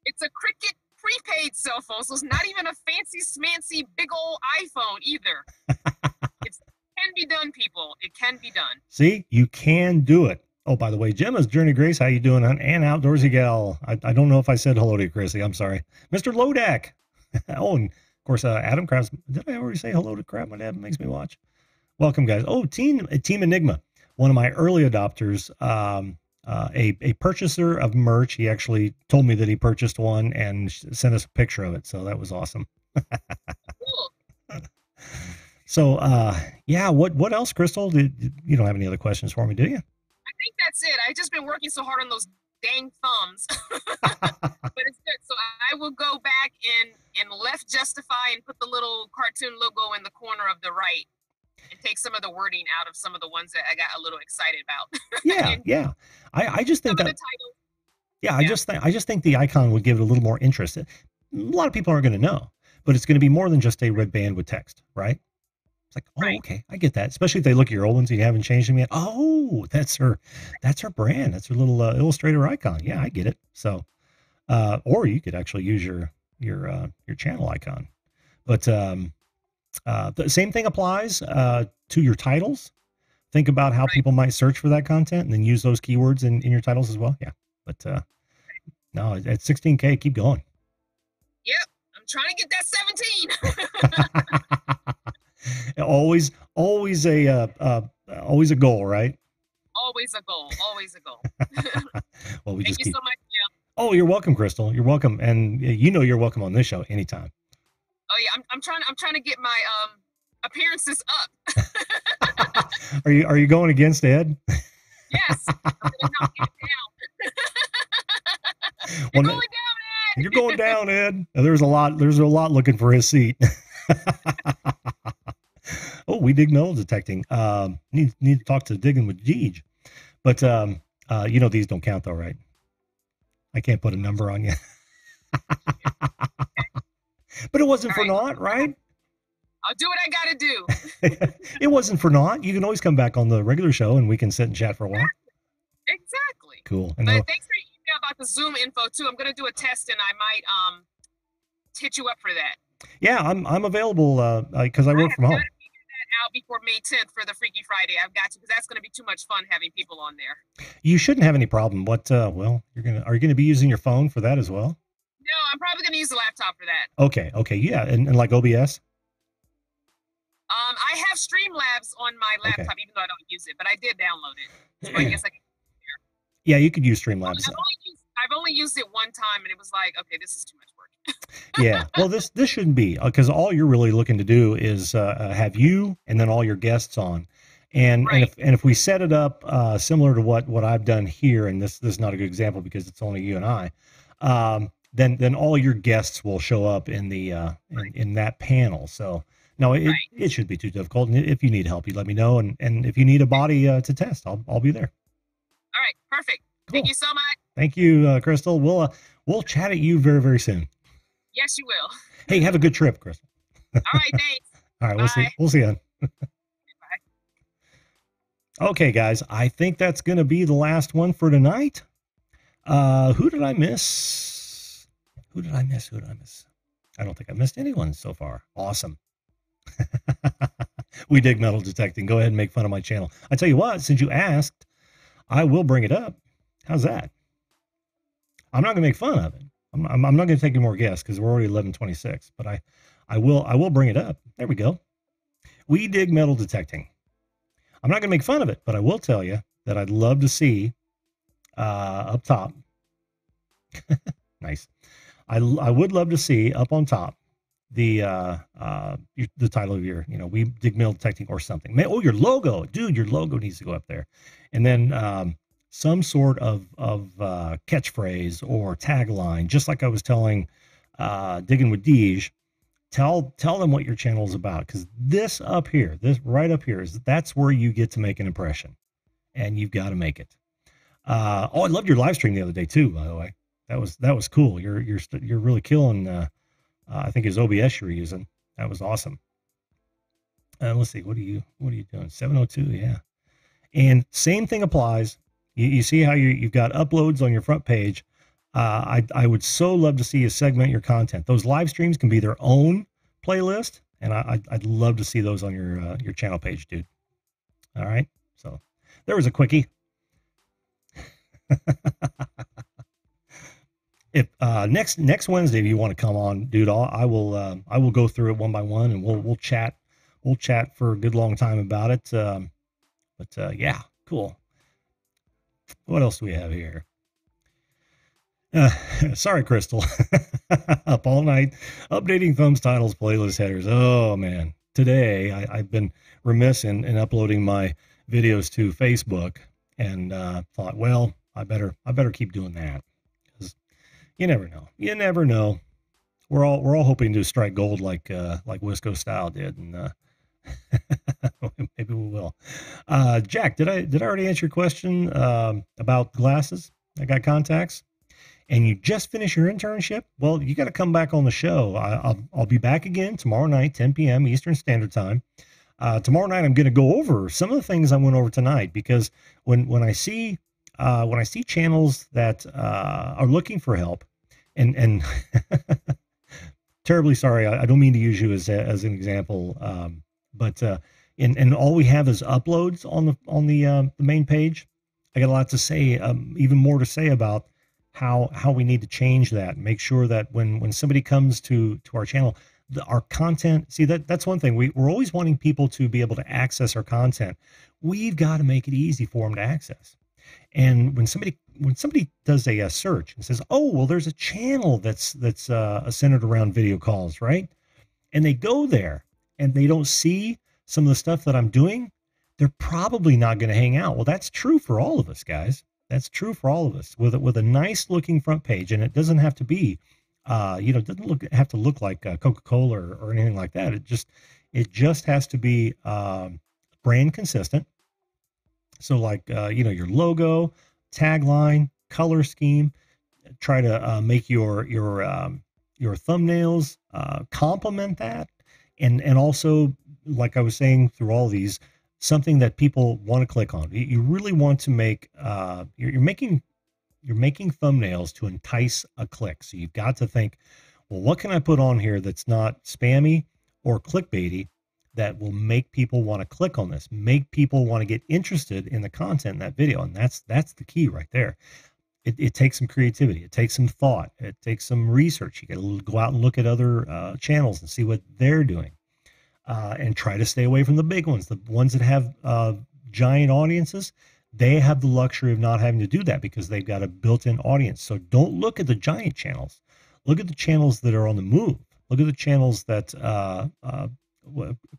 It's a Cricket prepaid cell phone, so it's not even a fancy, smancy, big old iPhone either. It can be done, people. It can be done.
See, you can do it. Oh, by the way, Gemma's Journey Grace, how you doing? And Outdoorsy Gal. I don't know if I said hello to you, Chrissy. I'm sorry. Mr. Lodak. Oh, and of course, Adam Krabs. Did I already say hello to Crab? My dad makes me watch. Welcome, guys. Oh, Team Enigma, one of my early adopters. A purchaser of merch. He actually told me that he purchased one and sent us a picture of it. So that was awesome.
Cool.
So, yeah, what else, Crystal? You don't have any other questions for me, do you?
I think that's it. I've just been working so hard on those dang thumbs, but it's good. So I will go back and left justify and put the little cartoon logo in the corner of the right. And take some of the wording out of some of the ones that I got a little excited about.
Yeah. I just think that. Yeah, I just think the icon would give it a little more interest. A lot of people aren't going to know, but it's going to be more than just a red band with text, right? It's like, oh, okay, I get that. Especially if they look at your old ones and you haven't changed them yet. Oh, that's her brand. That's her little Illustrator icon. Yeah, I get it. So, or you could actually use your channel icon, but the same thing applies to your titles. Think about how people might search for that content and then use those keywords in your titles as well. Yeah. But no, at 16K, keep going.
Yep. I'm trying to get that 17.
always a goal, right?
Always a goal.
Well,
Thank you so much, Jim.
Oh, you're welcome, Crystal. You're welcome. And you're welcome on this show anytime.
Oh yeah, I'm trying to get my appearances up.
Are you going against Ed?
Yes. I'm gonna knock it down. You're going down, Ed.
You're going down, Ed. There's a lot looking for his seat. Oh, we dig metal detecting. Need to talk to Digging with Jeej. But these don't count though, right? I can't put a number on you. But it wasn't for naught, right?
I'll do what I got to do.
It wasn't for naught. You can always come back on the regular show and we can sit and chat for a while.
Exactly.
Cool.
But thanks for your email about the Zoom info too. I'm going to do a test and I might hit you up for that.
Yeah, I'm available because I work from home.
Out before May 10th for the Freaky Friday. I've got to, because that's going to be too much fun having people on there.
You shouldn't have any problem. Are you gonna be using your phone for that as well?
No, I'm probably going to use the laptop for that.
Okay, yeah, and like OBS.
I have Streamlabs on my laptop, even though I don't use it, but I did download it. So I guess I can.
Yeah, you could use Streamlabs.
I've only used it one time, and it was like, okay, this is too much work.
Yeah, well, this shouldn't be, because all you're really looking to do is have you and then all your guests on, and
right.
and if we set it up similar to what I've done here, and this is not a good example because it's only you and I, then all your guests will show up in the in that panel. So no, it shouldn't be too difficult. And if you need help, you let me know, and if you need a body to test, I'll be there.
All right, perfect. Cool. Thank you so much.
Thank you, Crystal. We'll chat at you very, very soon.
Yes, you will.
Hey, have a good trip, Crystal.
All right, thanks.
All right, we'll see you. Bye. Okay, guys, I think that's going to be the last one for tonight. Who did I miss? Who did I miss? I don't think I missed anyone so far. Awesome. We dig metal detecting. Go ahead and make fun of my channel. I tell you what, since you asked, I will bring it up. How's that? I'm not going to make fun of it. I'm not going to take any more guests because we're already 11:26, but I will bring it up. There we go. We dig metal detecting. I'm not going to make fun of it, but I will tell you that I'd love to see up top. Nice. I would love to see up on top the title of your, we dig metal detecting or something. Oh, your logo, dude, your logo needs to go up there, and then some sort of catchphrase or tagline, just like I was telling Digging with Deej. Tell them what your channel is about, because this right up here that's where you get to make an impression, and you've got to make it. I loved your live stream the other day too, by the way. That was cool. You're really killing. I think it's OBS you're using. That was awesome. Let's see, what are you doing? 702, yeah. And same thing applies. You see how you've got uploads on your front page. I would so love to see you segment your content. Those live streams can be their own playlist, and I'd love to see those on your channel page, dude. All right. So there was a quickie. If next Wednesday, if you want to come on, dude, I will go through it one by one, and we'll chat for a good long time about it. But yeah, cool. What else do we have here? Sorry, Crystal. Up all night updating thumbs, titles, playlist headers. Oh man, today I've been remiss in uploading my videos to Facebook, and thought, well, I better keep doing that, because you never know. We're all hoping to strike gold like Wisco Style did, and maybe we will. Jack, did I already answer your question about glasses? I got contacts. And you just finished your internship? Well, you got to come back on the show. I'll be back again tomorrow night, 10 p.m. Eastern Standard Time. Tomorrow night, I'm going to go over some of the things I went over tonight, because when I see channels that are looking for help, and terribly sorry, I don't mean to use you as an example, but and all we have is uploads on the main page. I got a lot to say, even more to say about how we need to change that, make sure that when somebody comes to our channel, our content, see, that's one thing. We're always wanting people to be able to access our content. We've got to make it easy for them to access. And when somebody does a search and says, oh, well, there's a channel that's centered around video calls, right? And they go there and they don't see some of the stuff that I'm doing, they're probably not going to hang out. Well, that's true for all of us, guys. That's true for all of us. With a nice looking front page, and it doesn't have to be, it doesn't have to look like Coca-Cola or anything like that. It just has to be brand consistent. So like your logo, tagline, color scheme. Try to make your thumbnails complement that, And also, like I was saying through all these, something that people want to click on. You really want to make, you're making thumbnails to entice a click. So you've got to think, well, what can I put on here that's not spammy or clickbaity that will make people want to click on this, make people want to get interested in the content in that video? And that's the key right there. It takes some creativity. It takes some thought. It takes some research. You got to go out and look at other channels and see what they're doing, and try to stay away from the big ones, the ones that have giant audiences. They have the luxury of not having to do that because they've got a built-in audience. So don't look at the giant channels. Look at the channels that are on the move. Look at the channels that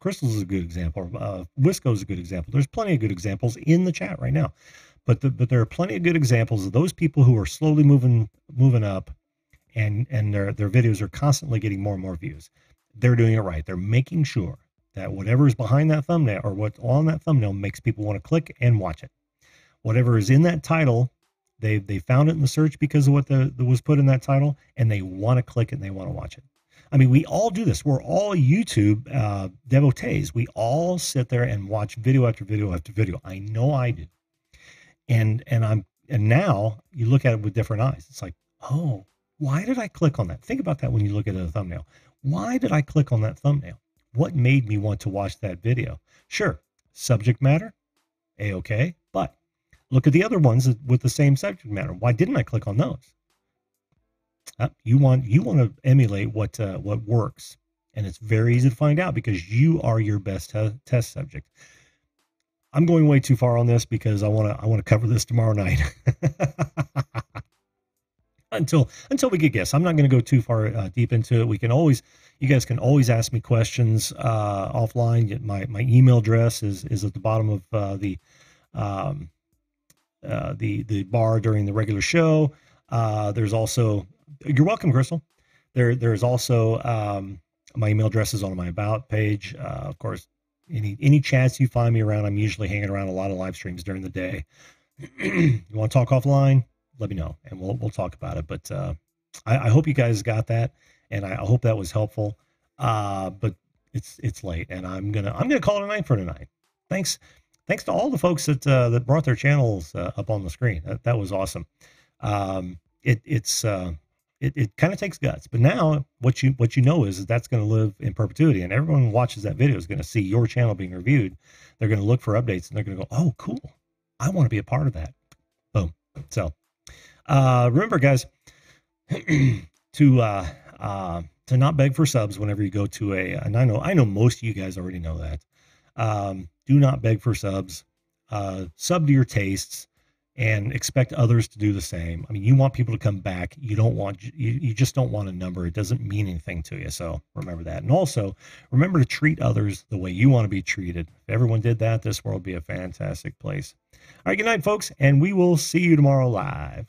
Crystal's is a good example. Wisco is a good example. There's plenty of good examples in the chat right now. But there are plenty of good examples of those people who are slowly moving up, and their videos are constantly getting more and more views. They're doing it right. They're making sure that whatever is behind that thumbnail or what's on that thumbnail makes people want to click and watch it. Whatever is in that title, they found it in the search because of what was put in that title, and they want to click it and they want to watch it. I mean, we all do this. We're all YouTube devotees. We all sit there and watch video after video after video. I know I do. And now you look at it with different eyes. It's like, oh, why did I click on that? Think about that when you look at a thumbnail. Why did I click on that thumbnail? What made me want to watch that video? Sure, subject matter, A-okay, but look at the other ones with the same subject matter. Why didn't I click on those? You want to emulate what works, and it's very easy to find out because you are your best test subject. I'm going way too far on this because I want to cover this tomorrow night. until we get guests. I'm not going to go too far deep into it. You guys can always ask me questions offline. My email address is at the bottom of the bar during the regular show. There's also, you're welcome, Crystal. There's also my email address is on my about page. Of course, any chats you find me around, I'm usually hanging around a lot of live streams during the day. You want to talk offline? Let me know and we'll talk about it. But I hope you guys got that, and I hope that was helpful. But it's late, and I'm gonna call it a night for tonight. Thanks to all the folks that brought their channels up on the screen. That was awesome. It kind of takes guts, but now what you know is that's going to live in perpetuity, and everyone who watches that video is going to see your channel being reviewed. They're going to look for updates, and they're going to go, "Oh, cool! I want to be a part of that." Boom. So remember, guys, to not beg for subs whenever you go to and I know most of you guys already know that. Do not beg for subs. Sub to your tastes and expect others to do the same. I mean, you want people to come back. You just don't want a number. It doesn't mean anything to you. So remember that. And also remember to treat others the way you want to be treated. If everyone did that, this world would be a fantastic place. All right. Good night, folks. And we will see you tomorrow live.